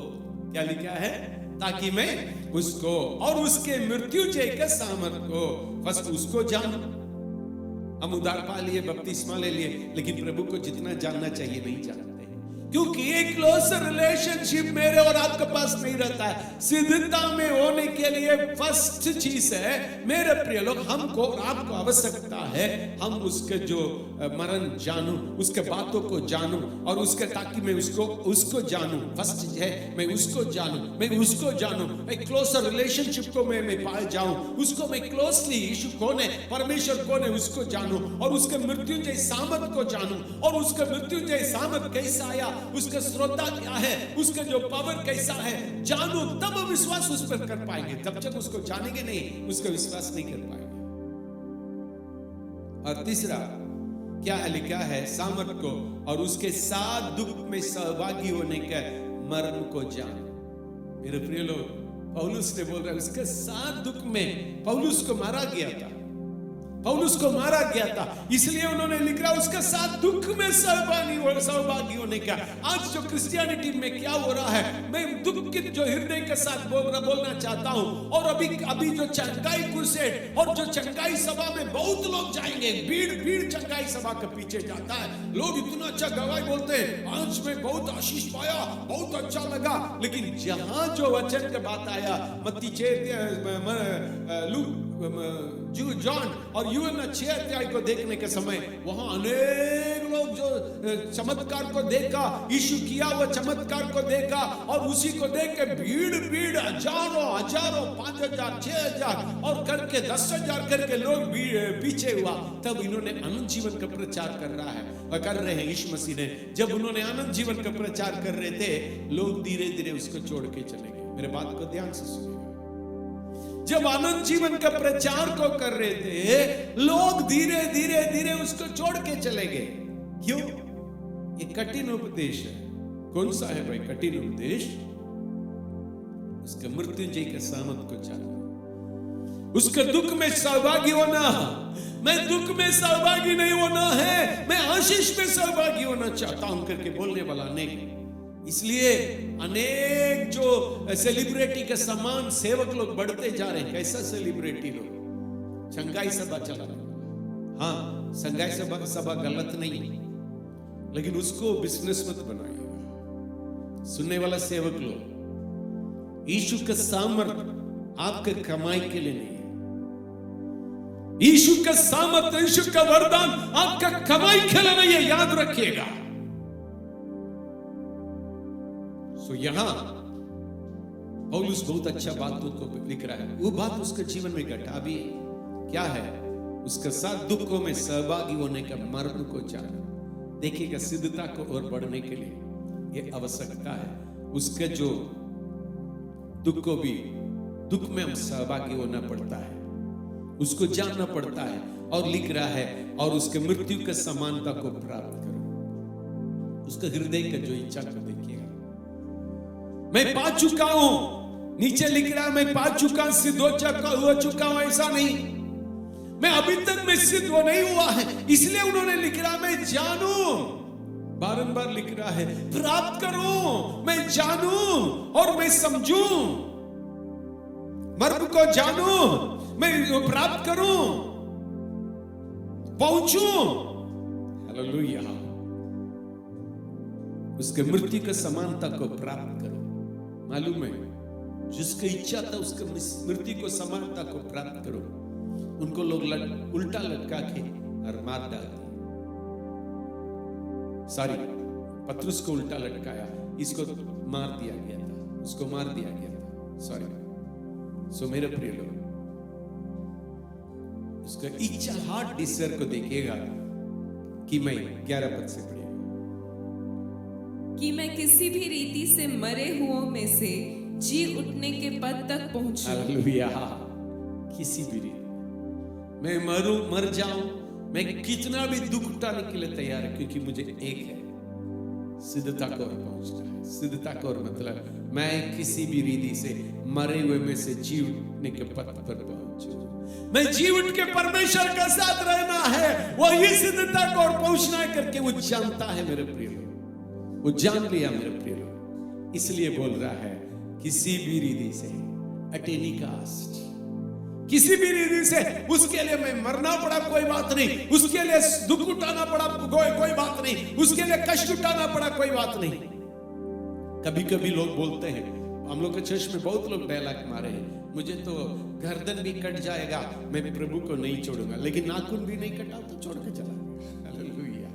Speaker 4: क्या लिखा है? ताकि मैं उसको और उसके मृत्युंजय के सामर्थ को, बस उसको जानूं। हम उद्धार पा लिए, बपतिस्मा ले लिए, लेकिन प्रभु को जितना जानना चाहिए नहीं जानते, क्योंकि एक क्लोज रिलेशनशिप मेरे और आपके पास नहीं रहता है। सिद्धता में होने के लिए फर्स्ट चीज है मेरे प्रिय लोग, हमको और आपको आवश्यकता है हम उसके जो मरण जानूं, उसके बातों को जानूं और उसके, ताकि मैं उसको जानूं। फर्स्ट है मैं उसको जानूं, मैं क्लोजर रिलेशनशिप को मैं पाए जाऊं, उसको मैं क्लोजली, यीशु कौन है, परमेश्वर कौन है, उसको जानूं और उसके मृत्युंजय सामर्थ को जानूं। और उसके मृत्युंजय सामर्थ कैसा आया, उसका श्रोता क्या है, उसका जो पावर कैसा है जानू, तब विश्वास उस पर कर पाएंगे। तब तक उसको जानेंगे नहीं, उसका विश्वास नहीं कर पाएंगे। और तीसरा क्या लिखा है? सामर्थ को और उसके साथ दुख में सहभागी होने के मर्म को जान। मेरे प्रिय लोग, पौलुस ने बोल रहा है उसके साथ दुख में, पौलुस को मारा गया था, इसलिए उन्होंने लिख रहा उसके साथ दुख में सहभागी होने का। आज जो क्रिश्चियनिटी में क्या हो रहा है, मैं दुख
Speaker 5: दुखित जो हृदय के साथ बोलना चाहता हूं। और अभी जो चंगाई क्रूसेड और जो चंगाई सभा में बहुत लोग जाएंगे, भीड़ चंगाई सभा के पीछे जाता है। लोग इतना अच्छा गवाही बोलते हैं, आज में बहुत आशीष पाया, बहुत अच्छा लगा। लेकिन जहां जो वचन का बात आया, मत्ती 6 जॉन और यूहन्ना 6 अध्याय को देखने के समय वहां अनेक लोग जो चमत्कार को देखा, यीशु किया वो चमत्कार को देखा, और उसी को देख के भीड़ हजारों 5,000 6,000 और करके 10,000 करके लोग पीछे हुआ। तब इन्होंने अनंत जीवन का प्रचार कर रहा है और कर रहे हैं यीशु मसीह ने। जब उन्होंने अनंत जीवन का प्रचार कर रहे थे, लोग धीरे धीरे उसको छोड़ के चले गए। मेरे बात को ध्यान से सुनिएगा। जब अनंत जीवन का प्रचार को कर रहे थे, लोग धीरे धीरे उसको छोड़ के चले गए। क्यों? ये कठिन उपदेश है। कौन सा है भाई कठिन उपदेश? उसके मृत्युंजय के सामर्थ को जानना, उसके दुख में सहभागी होना। मैं दुख में सहभागी नहीं होना है, मैं आशीष में सहभागी होना चाहता हूं करके बोलने वाला अनेक। इसलिए अनेक जो सेलिब्रिटी के समान सेवक लोग बढ़ते जा रहे हैं। कैसा सेलिब्रिटी लोग? संगाई सभा चला रहे। हाँ, संगाई सभा गलत नहीं, लेकिन उसको बिजनेस मत बनाइएगा। सुनने वाला सेवक लोग, यीशु का सामर्थ आपके कमाई के लिए नहीं है। यीशु का सामर्थ, यीशु का वरदान आपका कमाई के लिए नहीं है, याद रखिएगा। सो यहां पौलुस बहुत अच्छा बातों को लिख रहा है। वो बात उसके जीवन में घटा भी है। क्या है? उसके साथ दुखों में सहभागी होने का मर्म को जाना। देखिएगा, सिद्धता को और बढ़ने के लिए ये आवश्यकता है। उसके जो दुख को भी, दुख में हम सहभागी होना पड़ता है, उसको जानना पड़ता है। और लिख रहा है, और उसके मृत्यु के समानता को प्राप्त करो। उसके हृदय का जो इच्छा को देखिएगा। मैं पा चुका हूं, नीचे लिख रहा है, मैं पा चुका, सिद्ध हो चुका हूं, ऐसा नहीं। मैं अभी तक मैं सिद्ध वो नहीं हुआ है, इसलिए उन्होंने लिख रहा मैं जानू। बारंबार लिख रहा है, प्राप्त करूं, मैं जानू और मैं समझू, मर्म को जानू, मैं प्राप्त करूं, पहुंचू। हालेलुया। उसके मृत्यु के समानता को प्राप्त करो। मालूम है, जिसकी इच्छा था उसके मृत्यु को समानता को प्राप्त करो। उनको लोग उल्टा लटका के और मार डालते। सॉरी, पतरुस को उल्टा लटकाया, इसको मार दिया गया था, उसको मार दिया गया था। सॉरी। सो मेरे प्रिय लोग, उसका इच्छा हार्ट डिजायर को देखिएगा कि मैं 11 पद से पढ़िएगा
Speaker 6: कि मैं किसी भी रीति से मरे हुओं में से जी उठने के पद तक पहुंचूं।
Speaker 5: हालेलुया। किसी भी रीति मैं मर जाऊं, मैं कितना भी दुख उठाने के लिए तैयार है, क्योंकि मुझे एक है, सिद्धता को और पहुंचना है। सिद्धता को और मतलब मैं किसी भी रीति से मरे हुए में से जी उठने के पद पर पहुंचूं। मैं जी उठ के परमेश्वर के साथ रहना है, वही सिद्धता को और पहुंचना है करके वो जानता है मेरे प्रिय लोग। वो जान लिया मेरे प्रिय लोग, इसलिए बोल रहा है किसी भी रीति से, एट एनी कास्ट, किसी भी रीति से, उसके लिए मैं मरना पड़ा कोई बात नहीं, उसके लिए दुख उठाना पड़ा कोई बात नहीं, उसके लिए कष्ट उठाना पड़ा कोई बात नहीं। कभी कभी लोग बोलते हैं, हम लोग के चर्च में बहुत लोग डायलॉग मारे हैं, मुझे तो गर्दन भी कट जाएगा, मैं प्रभु को नहीं छोड़ूंगा, लेकिन नाखून भी नहीं कटा तो छोड़ के चला गया। हालेलुया।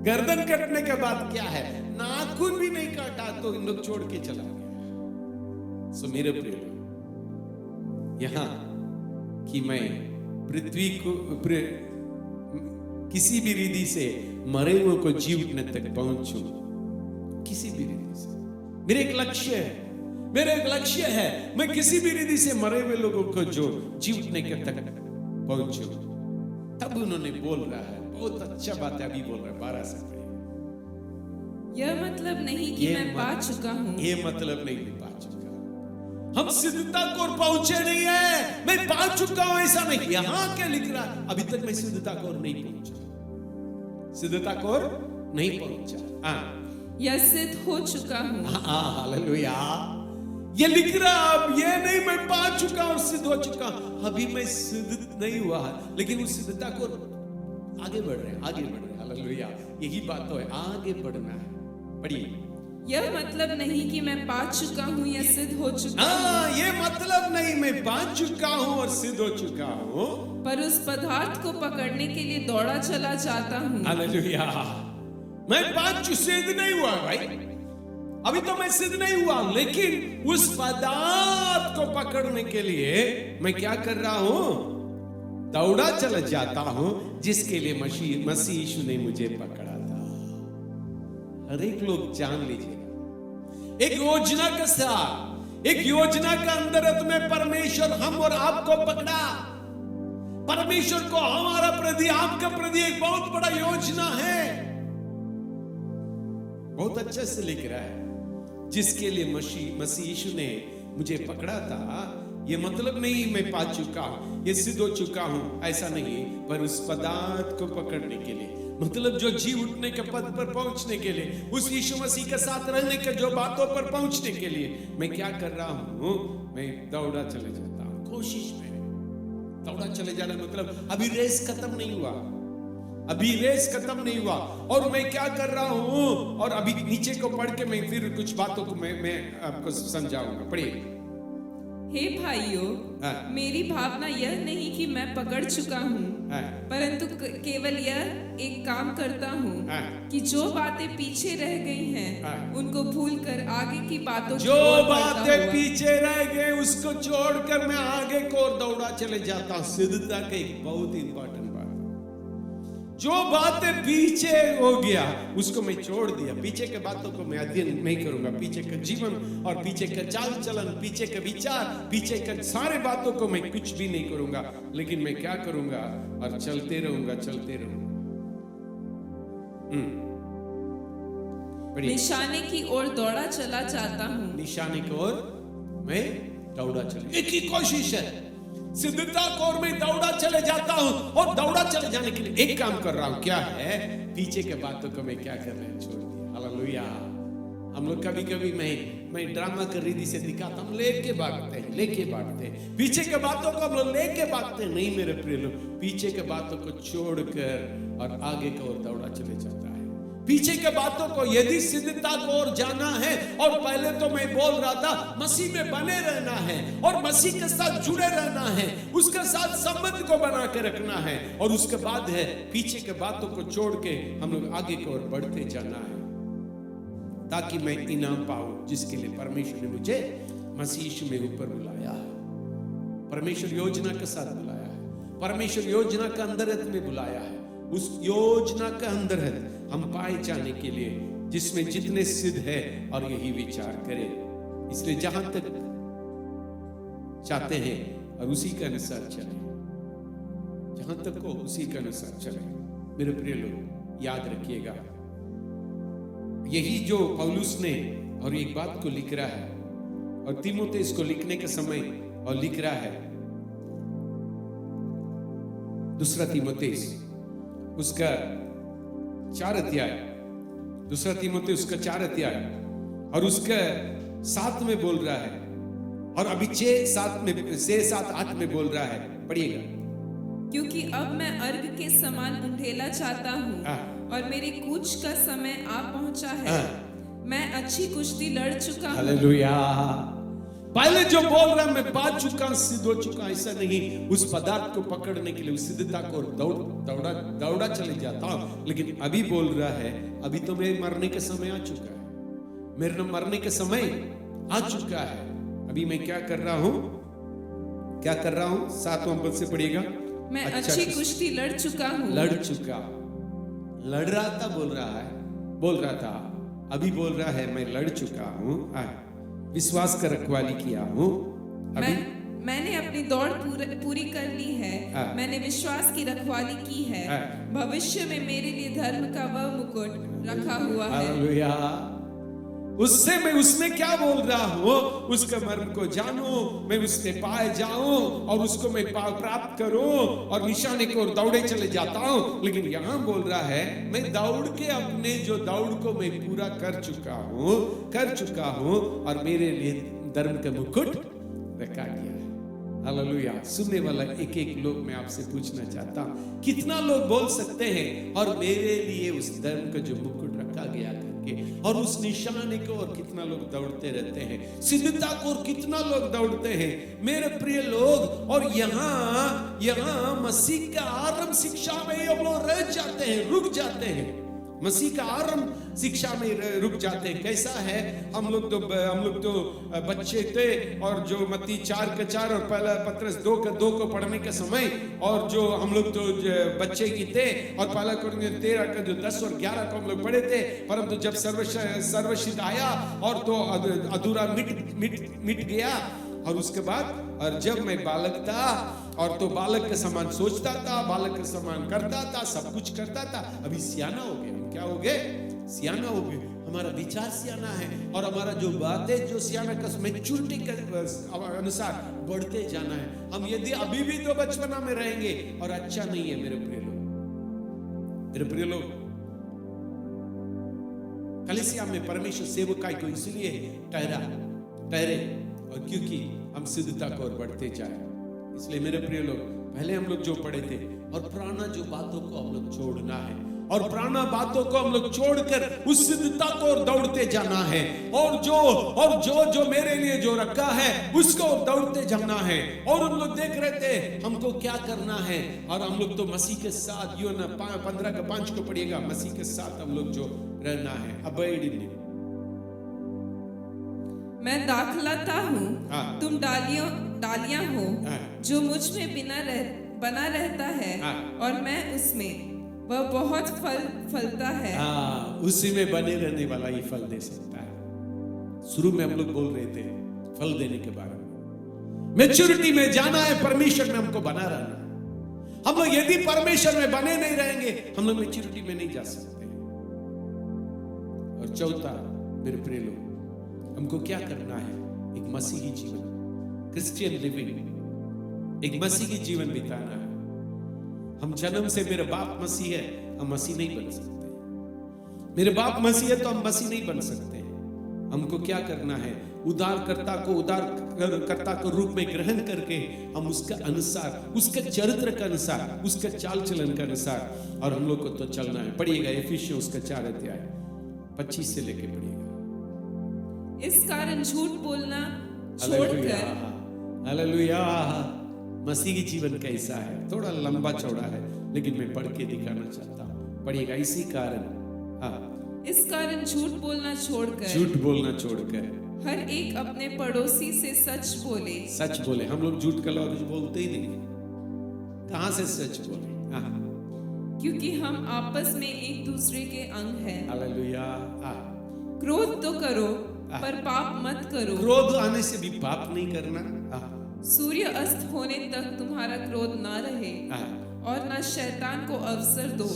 Speaker 5: गर्दन कटने के बाद क्या है, नाखून भी नहीं काटा तो इन लोग छोड़ के चला गया। सो मेरे प्रिय लोग, यहां कि मैं पृथ्वी को किसी भी रीति से मरे हुए को जी उठने तक पहुंचूं, किसी भी रीति से मेरे एक लक्ष्य है, मेरा एक लक्ष्य है, मैं किसी भी रीति से मरे हुए लोगों को जो जी उठने के तक पहुंचूं। तब उन्होंने बोल रहा है, बहुत अच्छा बात है, अभी बोल रहा है 12 से पढ़िए।
Speaker 6: यह मतलब नहीं कि मैं पा चुका हूं।
Speaker 5: ये मतलब नहीं कि पा चुका, हम सिद्धता को और पहुंचे नहीं है, मैं पा चुका हूं ऐसा नहीं। यहां क्या लिख रहा है, अभी तक मैं सिद्धता को और नहीं पहुंचा, सिद्धता को और नहीं पहुंचा।
Speaker 6: या सिद्ध हो चुका हूँ।
Speaker 4: हालेलुया। ये लिख रहा अब ये नहीं मैं पा चुका और सिद्ध हो चुका, अभी मैं सिद्ध नहीं हुआ, लेकिन उस सिद्धता को आगे बढ़ रहे हैं, आगे बढ़ रहे हैं। हालेलुया। यही बात तो है, आगे बढ़ना है। पढ़िए।
Speaker 6: यह मतलब नहीं कि मैं पा चुका हूँ या सिद्ध हो चुका हूँ,
Speaker 4: ये मतलब नहीं मैं पा चुका हूँ और सिद्ध हो चुका हूँ,
Speaker 6: पर उस पदार्थ को पकड़ने के लिए दौड़ा चला जाता हूँ।
Speaker 4: हालेलुया। मैं सिद्ध नहीं हुआ भाई, अभी तो मैं सिद्ध नहीं हुआ, लेकिन उस पदार्थ को पकड़ने के लिए मैं क्या कर रहा हूं? दौड़ा चला जाता हूं, जिसके लिए मसीह यीशु ने मुझे पकड़ा था। हर एक लोग जान लीजिएगा, एक योजना के साथ, एक योजना के अंतर्गत में परमेश्वर हम और आपको पकड़ा। परमेश्वर को हमारा प्रति, आपका प्रति एक बहुत बड़ा योजना है, बहुत अच्छे से लिख रहा है, जिसके लिए मसीह यीशु ने मुझे पकड़ा था। ये मतलब नहीं मैं पा चुका हूं, ये सिद्ध हो चुका हूं, ऐसा नहीं, पर उस पदार्थ को पकड़ने के लिए, मतलब जो जी उठने के पद पर पहुंचने के लिए, उस यीशु मसीह के साथ रहने के जो बातों पर पहुंचने के लिए मैं क्या कर रहा हूं? मैं दौड़ा चले जाता हूं, कोशिश में दौड़ा चले जाना, मतलब अभी रेस खत्म नहीं हुआ, अभी रेस खत्म नहीं हुआ, और मैं क्या कर रहा हूं? और अभी नीचे को पढ़ के मैं फिर कुछ बातों को मैं आपको समझाऊंगा। पढ़िए।
Speaker 6: हे भाइयों, मेरी भावना यह नहीं कि मैं पकड़ चुका हूँ, परंतु केवल यह एक काम करता हूँ कि जो बातें पीछे रह गई हैं उनको भूलकर आगे की बातों की
Speaker 4: जो
Speaker 6: ओर बढ़ता
Speaker 4: बातें
Speaker 6: हुआ।
Speaker 4: पीछे रह गए उसको छोड़कर मैं आगे को दौड़ा चले जाता हूं। सिद्धता का एक बहुत इंपॉर्टेंट बात, जो बातें पीछे हो गया उसको मैं छोड़ दिया, पीछे के बातों को मैं अध्ययन नहीं करूंगा, पीछे का जीवन और पीछे का चाल चलन, पीछे का विचार, पीछे का सारे बातों को मैं कुछ भी नहीं करूंगा, लेकिन मैं क्या करूंगा? और चलते रहूंगा, चलते रहूंगा।
Speaker 6: निशाने की ओर दौड़ा चला जाता हूँ।
Speaker 4: निशाने की ओर मैं दौड़ा चले, एक ही कोशिश है, सिद्धता को और मैं दौड़ा चले जाता हूं, और दौड़ा चले जाने के लिए एक काम कर रहा हूं, क्या है? पीछे के बातों को मैं क्या कर रहा हूं? छोड़ दिया। हालेलुया। हम लोग कभी कभी मैं ड्रामा कर रीति से दिखाता, हम लेके भागते हैं, पीछे के बातों को हम लोग लेके भागते हैं। नहीं मेरे प्रिय लोग, पीछे के बातों को छोड़कर और आगे की ओर दौड़ा चले जाता है। पीछे के बातों को, यदि सिद्धता को और जाना है, और पहले तो मैं बोल रहा था मसीह में बने रहना है और मसीह के साथ जुड़े रहना है, उसके साथ संबंध को बना के रखना है, और उसके बाद है पीछे के बातों को छोड़ के हम लोग आगे की ओर बढ़ते जाना है, ताकि मैं इनाम पाऊं जिसके लिए परमेश्वर ने मुझे मसीह यीशु में ऊपर बुलाया है। परमेश्वर योजना के साथ बुलाया है, परमेश्वर योजना के अंतर्गत में बुलाया है। उस योजना के अंतर्गत हम पाए जाने के लिए, जिसमें जितने सिद्ध है और यही विचार करें। इसलिए जहां तक चाहते हैं और उसी के अनुसार चले, जहां तक को उसी के अनुसार चले। मेरे प्रिय लोग, याद रखिएगा, यही जो पौलुस ने और एक बात को लिख रहा है, और तीमुथियुस को लिखने के समय और लिख रहा है, दूसरा तीमुथियुस उसका 4 अध्याय, दूसरा तीमुथियुस उसका 4 अध्याय और उसका 7 में बोल रहा है, और अभी 6-7-8 में बोल रहा है। पढ़िएगा।
Speaker 6: क्योंकि अब मैं अर्घ के समान उंडेला चाहता हूँ और मेरी कूच का समय आ पहुंचा है। मैं अच्छी कुश्ती लड़ चुका हूँ।
Speaker 4: हालेलुया। पहले जो बोल रहा मैं पा चुका, सिद्ध हो चुका, ऐसा नहीं। उस पदार्थ को पकड़ने के लिए, उस सिद्धता को दौड़ा चले जाता हूं, लेकिन अभी बोल रहा है अभी तो मेरे मरने के समय आ चुका है, मेरे मरने के समय आ चुका है। अभी मैं क्या कर रहा हूं? 7वां पद से पढ़िएगा।
Speaker 6: मैं अच्छी कुश्ती लड़ चुका हूँ।
Speaker 4: लड़ चुका, लड़ रहा था, बोल रहा था, अभी बोल रहा है मैं लड़ चुका हूं, विश्वास का रखवाली किया हूं।
Speaker 6: मैंने अपनी दौड़ पूरी कर ली है। मैंने विश्वास की रखवाली की है। भविष्य में मेरे लिए धर्म का वह मुकुट रखा हुआ है।
Speaker 4: हालेलुया।
Speaker 5: उससे मैं उसमें क्या बोल रहा हूं, उसके मर्म को जानूं, मैं उसके पाए जाऊं और उसको मैं प्राप्त करूं और निशाने की ओर दौड़े चले जाता हूं। लेकिन यहां बोल रहा है मैं दौड़ के अपने जो दौड़ को मैं पूरा कर चुका हूं और मेरे लिए धर्म का मुकुट रखा गया है। हालेलुया। सुनने वाला एक एक लोग मैं आपसे पूछना चाहता हूं, कितना लोग बोल सकते हैं और मेरे लिए उस धर्म का जो मुकुट रखा गया करके और उस निशाने को और कितना लोग दौड़ते रहते हैं, सिद्धता को और कितना लोग दौड़ते हैं मेरे प्रिय लोग। और यहाँ मसीह का आरंभ शिक्षा में हम लोग रह जाते हैं, रुक जाते हैं। मसीह का आरंभ शिक्षा में रुक जाते हैं। कैसा है, हम लोग तो बच्चे थे और जो मत्ती 4:4 और पहला पत्रस 2:2 को पढ़ने के समय और जो हम लोग तो बच्चे की थे और पहला कुरिन्थियों 13 का जो 10 और 11 को हम लोग पढ़े थे। परंतु जब सर्वसिद्ध आया और तो अधूरा मिट गया और उसके बाद और जब मैं बालक था और तो बालक के समान सोचता था, बालक के समान करता था, सब कुछ करता था। अभी सियाना हो गए। हम क्या हो गए? सियाना हो गए। हमारा विचार सियाना है और हमारा जो बातें जो सियाना का मैच्योरिटी के अनुसार बढ़ते जाना है। हम यदि अभी भी तो बचपना में रहेंगे और अच्छा नहीं है मेरे प्रिय लोग। कलीसिया में परमेश्वर सेवकाई को इसलिए ठहरे और क्योंकि हम सिद्धता को और बढ़ते जाए। इसलिए मेरे प्रिय लोग, पहले हम लोग जो पढ़े थे और पुराना जो बातों को हम लोग छोड़ना है और पुराना बातों को हम लोग छोड़कर उस सिद्धता को और दौड़ते जाना है और जो मेरे लिए जो रखा है उसको दौड़ते जाना है। और हम लोग देख रहे थे हमको क्या करना है और हम लोग तो मसीह के साथ यूहन्ना 15:5 को पढ़िएगा, मसीह के साथ हम लोग जो रहना है। अबैड इन हिम।
Speaker 6: मैं दाखलता हूँ, तुम डालियां हो। जो मुझ में बना रहता है और मैं उसमें, वह बहुत फलता है।
Speaker 5: उसी में बने रहने वाला ही फल दे सकता है। शुरू में हम लोग बोल रहे थे फल देने के बारे में। मैच्योरिटी में जाना है, परमेश्वर में हमको बना रहना। हम लोग यदि परमेश्वर में बने नहीं रहेंगे हम लोग मैच्योरिटी में नहीं जा सकते। और चौथा मेरे प्रिय लोग, हमको क्या करना है? एक मसीही जीवन, क्रिश्चियन लिविंग, एक मसीही जीवन बिताना है। हम जन्म से मेरे बाप मसीह है, हम मसीह नहीं बन सकते। मेरे बाप मसीह है तो हम मसीह नहीं बन सकते। हमको क्या करना है? उदारकर्ता को रूप में ग्रहण करके हम उसके अनुसार, उसके चरित्र के अनुसार, उसके चाल चलन के अनुसार और हम लोग को तो चलना है। पढ़िएगा इफिसियों उसका 4:25 से लेके पढ़िएगा।
Speaker 6: इस कारण झूठ बोलना छोड़कर।
Speaker 5: हालेलुया। मसीह की जीवन कैसा है? थोड़ा लंबा चौड़ा है लेकिन मैं पढ़ के दिखाना चाहता हूँ। पढ़िएगा। इसी कारण,
Speaker 6: इस कारण झूठ बोलना छोड़कर हर एक अपने पड़ोसी से सच बोले।
Speaker 5: हम लोग झूठ का लफ्ज बोलते ही नहीं। कहां से सच बोले?
Speaker 6: क्योंकि हम आपस में एक दूसरे के अंग हैं।
Speaker 5: हालेलुया।
Speaker 6: क्रोध तो करो पर पाप मत करो।
Speaker 5: क्रोध आने से भी पाप नहीं करना।
Speaker 6: सूर्य अस्त होने तक तुम्हारा क्रोध ना रहे और ना शैतान को अवसर दो।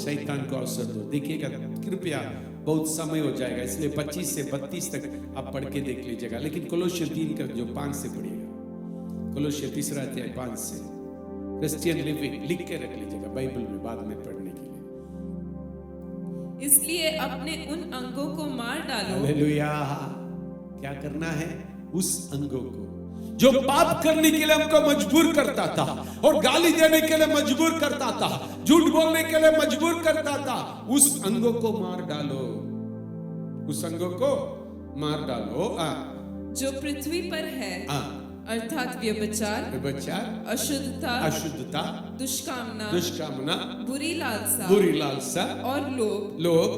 Speaker 6: देखिएगा कृपया, बहुत समय हो जाएगा इसलिए 25 से 32 तक आप पढ़ के देख लीजिएगा। लेकिन कोलोस्सियों 3 का जो 5 से पढ़िएगा, कोलोस्सियों 3:5 से क्रिश्चियन लिविंग लिख के रख लीजिएगा बाइबल में बाद में पढ़ने के लिए। इसलिए अपने उन अंगों को मार डालो।
Speaker 5: हालेलुया। क्या करना है? उस अंगों को जो पाप करने के लिए हमको मजबूर करता था और गाली देने के लिए मजबूर करता था, झूठ बोलने के लिए मजबूर करता था, उस अंगों को मार डालो। उस अंगों को मार डालो
Speaker 6: जो पृथ्वी पर है, अर्थात व्यभिचार, अशुद्धता, दुष्कामना, बुरी लालसा और लोभ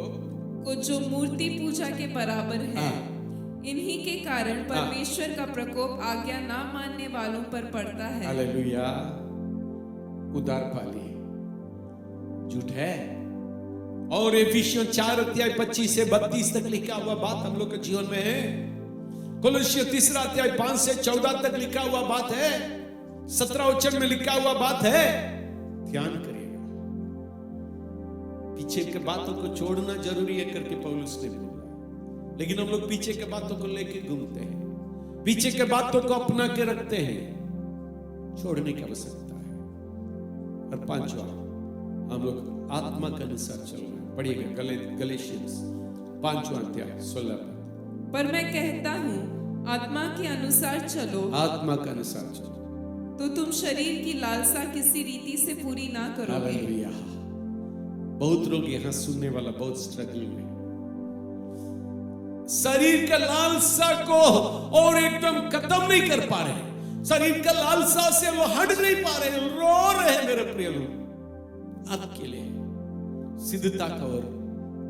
Speaker 6: को जो मूर्ति पूजा के बराबर है। इन्हीं के कारण परमेश्वर का प्रकोप आज्ञा ना मानने वालों पर पड़ता है।
Speaker 5: हालेलुया। उदार पाली झूठ है। और इफिसियों 4:25 से 32 तक लिखा हुआ बात हम लोग के जीवन में है। कोलोस्सियों 3:5 से 14 तक लिखा हुआ बात है। 17 वचन में लिखा हुआ बात है। ध्यान करिएगा। पीछे के बातों को छोड़ना जरूरी है करके पौलुस ने बोला।
Speaker 4: लेकिन हम लोग पीछे के बातों को लेके घूमते हैं, पीछे के बातों को अपना के रखते हैं। छोड़ने की आवश्यकता है। और पांचवा, हम लोग आत्मा के अनुसार चल रहे हैं। पढ़िएगा गलेशियंस 5वां अध्याय 16 पद।
Speaker 6: पर मैं कहता हूँ आत्मा के अनुसार चलो,
Speaker 4: आत्मा के अनुसार चलो
Speaker 6: तो तुम शरीर की लालसा किसी रीति से पूरी ना करोगे।
Speaker 4: हालेलुया। बहुत लोग यहां सुनने वाला बहुत स्ट्रगल में, शरीर का लालसा को और एकदम खत्म नहीं कर पा रहे, शरीर का लालसा से वो हट नहीं पा रहे, रो रहे हैं। मेरे प्रिय लोग, आपके लिए सिद्धता की ओर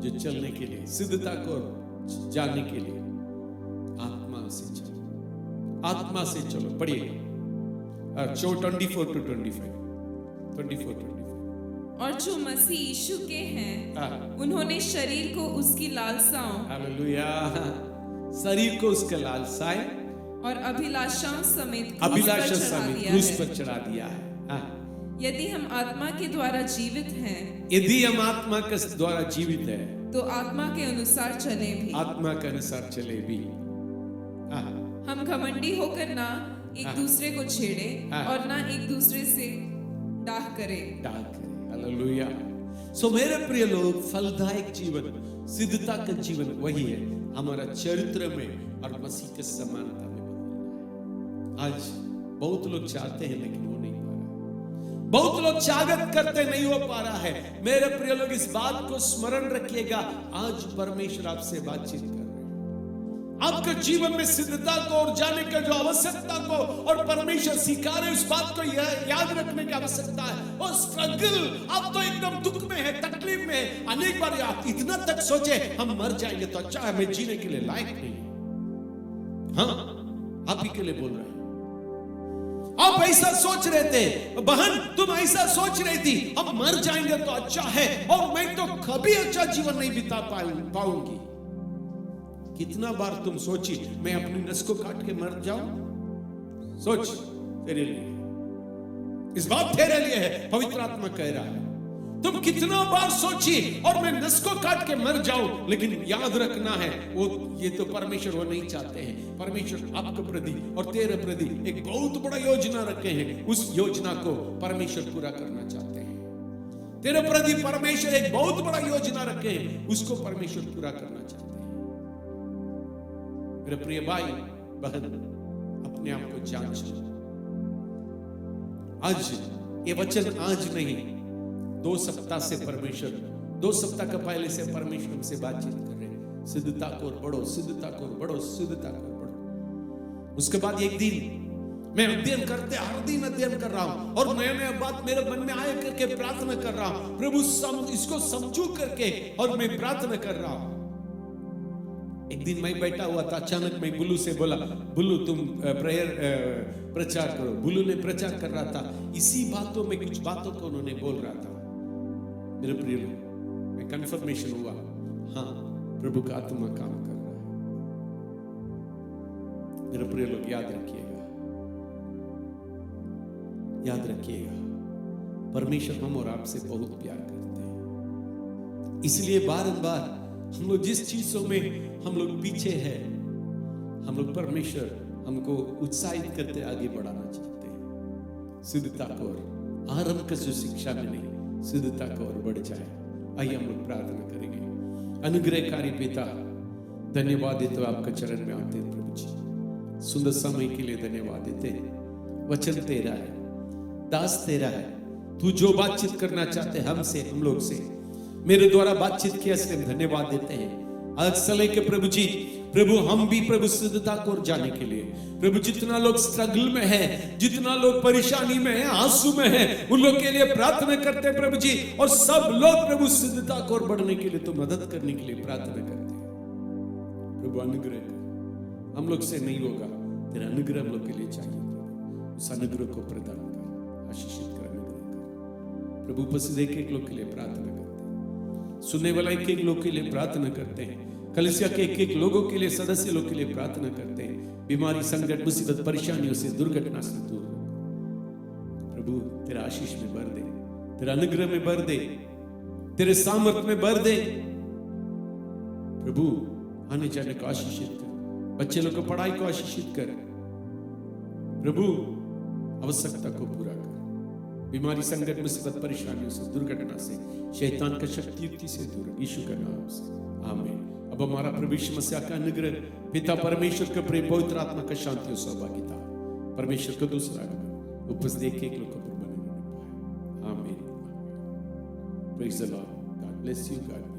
Speaker 4: जो चलने के लिए, सिद्धता को जाने के लिए आत्मा से चलो, आत्मा से चलो। पढ़िए 24-25।
Speaker 6: और जो मसीह यीशु के हैं उन्होंने शरीर को उसकी लालसाओं,
Speaker 4: हालेलुया, शरीर को उसके लालसाएं
Speaker 6: और अभिलाषाओं समेत
Speaker 4: क्रूस पर चढ़ा दिया है।
Speaker 6: यदि हम आत्मा के द्वारा जीवित हैं,
Speaker 4: यदि हम आत्मा के द्वारा जीवित है
Speaker 6: तो आत्मा के अनुसार चले भी।
Speaker 4: आत्मा के अनुसार चले भी।
Speaker 6: हम घमंडी होकर ना एक दूसरे को छेड़े और ना एक दूसरे से डाह करे।
Speaker 4: हालेलुया। सो मेरे प्रिय लोग, फलदायक जीवन, सिद्धता का जीवन वही है हमारा चरित्र में और मसीह के समानता में बदलना है। आज बहुत लोग चाहते हैं लेकिन हो नहीं पा रहा, बहुत लोग स्वागत करते नहीं हो पा रहा है। मेरे प्रिय लोग, इस बात को स्मरण रखिएगा, आज परमेश्वर आपसे बातचीत कर रहे हैं। आपके जीवन में सिद्धता को और जाने का जो आवश्यकता को और परमेश्वर सिखा रहे, उस बात को याद रखने की आवश्यकता है। और स्ट्रगल, आप तो एकदम दुख में है, तकलीफ में है। अनेक बार आप इतना तक सोचे हम मर जाएंगे तो अच्छा है, मैं जीने के लिए लायक नहीं। हाँ, आप ही के लिए बोल रहे हैं। आप ऐसा सोच रहे थे, बहन तुम ऐसा सोच रही थी हम मर जाएंगे तो अच्छा है और मैं तो कभी अच्छा जीवन नहीं बिता पाऊंगी। कितना बार तुम सोची मैं अपनी नस को काट के मर जाऊं? सोच, तेरे लिए इस बात तेरे लिए है, पवित्र आत्मा कह रहा है। तुम कितना बार सोची और मैं नस को काट के मर जाऊं, लेकिन याद रखना है वो ये तो परमेश्वर वो नहीं चाहते हैं। परमेश्वर आपके प्रति और तेरे प्रति एक बहुत बड़ा योजना रखे हैं, उस योजना को परमेश्वर पूरा करना चाहते हैं। तेरे प्रति परमेश्वर एक बहुत बड़ा योजना रखे हैं, उसको परमेश्वर पूरा करना चाहते हैं। मेरे प्रिय भाई बहन, अपने आप को जांच लो। आज ये वचन आज नहीं, 2 सप्ताह से परमेश्वर, 2 सप्ताह का पहले से परमेश्वर हमसे बातचीत कर रहे हैं। सिद्धता को बढ़ो, सिद्धता को बढ़ो, सिद्धता को बढ़ो। उसके बाद एक दिन मैं अध्ययन करते, हर दिन अध्ययन कर रहा हूं और नया नया बात मेरे मन में आया करके प्रार्थना कर रहा हूं, प्रभु इसको समझू करके, और मैं प्रार्थना कर रहा हूं। एक दिन मैं बैठा हुआ था, अचानक मैं बुल्लू से बोला, बुल्लू तुम प्रचार करो। बुल्लू ने प्रचार कर रहा था, इसी बातों में कुछ बातों को उन्होंने बोल रहा था। मेरे प्रिय लोग, मैं कंफर्मेशन हुआ, हाँ प्रभु का आत्मा काम कर रहा है। मेरे प्रिय लोग, याद रखिएगा, याद रखिएगा, परमेश्वर हम और आपसे बहुत प्यार करते हैं। इसलिए बारंबार हम लोग जिस चीजों में हम लोग पीछे हैं, हम लोग परमेश्वर हमको उत्साहित करते आगे बढ़ाना चाहते हैं। सिद्धता को और आरंभ का जो शिक्षा में नहीं, सिद्धता को और बढ़ जाए। आइए हम लोग प्रार्थना करेंगे। अनुग्रहकारी पिता, धन्यवाद देते आपका चरण में आते हैं प्रभु जी, सुंदर समय के लिए धन्यवाद देते हैं। वचन तेरा है, दास तेरा है, तू जो बातचीत करना चाहते हैं हमसे, हम लोग से, मेरे द्वारा बातचीत किया, इसलिए धन्यवाद देते हैं। आज समय के प्रभु जी, प्रभु हम भी प्रभु सिद्धता को जाने के लिए, प्रभु जितना लोग स्ट्रगल में है, जितना लोग परेशानी में है, आंसू में है, उन लोग के लिए प्रार्थना करते हैं प्रभु जी। और सब लोग प्रभु सिद्धता को बढ़ने के लिए, तो मदद करने के लिए प्रार्थना करते हैं। प्रभु अनुग्रह कर, हम लोग से नहीं होगा, तेरा अनुग्रह हम लोग के लिए चाहिए। प्रभु उस अनुग्रह को प्रदान कर, आशीषित कर, अनुग्रह कर। प्रभु उपस्थित एक लोग के लिए प्रार्थना करते हैं, सुनने वाला एक लोग के लिए प्रार्थना करते हैं, कलीसिया के एक लोगों के लिए, सदस्य लोग के लिए प्रार्थना करते हैं। बीमारी, संकट, मुसीबत, परेशानियों से, दुर्घटना से दूर रखो प्रभु। तेरा आशीष में भर दे, तेरा अनुग्रह में भर दे, तेरे सामर्थ में भर दे प्रभु। आने जाने को आशीषित कर, बच्चे लोग को पढ़ाई को आशीषित कर प्रभु, आवश्यकता को पूरा कर, बीमारी, संकट, मुसीबत, परेशानियों से, दुर्घटना से, शैतान का शक्ति युक्ति से दूर, यीशु का नाम से आमीन। अब हमारा प्रभु यीशु मसीह का अनुग्रह, पिता परमेश्वर का प्रेम, पवित्र आत्मा का शांति और सौभाग्यता, परमेश्वर का दूसरा आगमन उपस्थित एक लोग को बने रहने पाए। आमीन। Praise the Lord. God bless you. God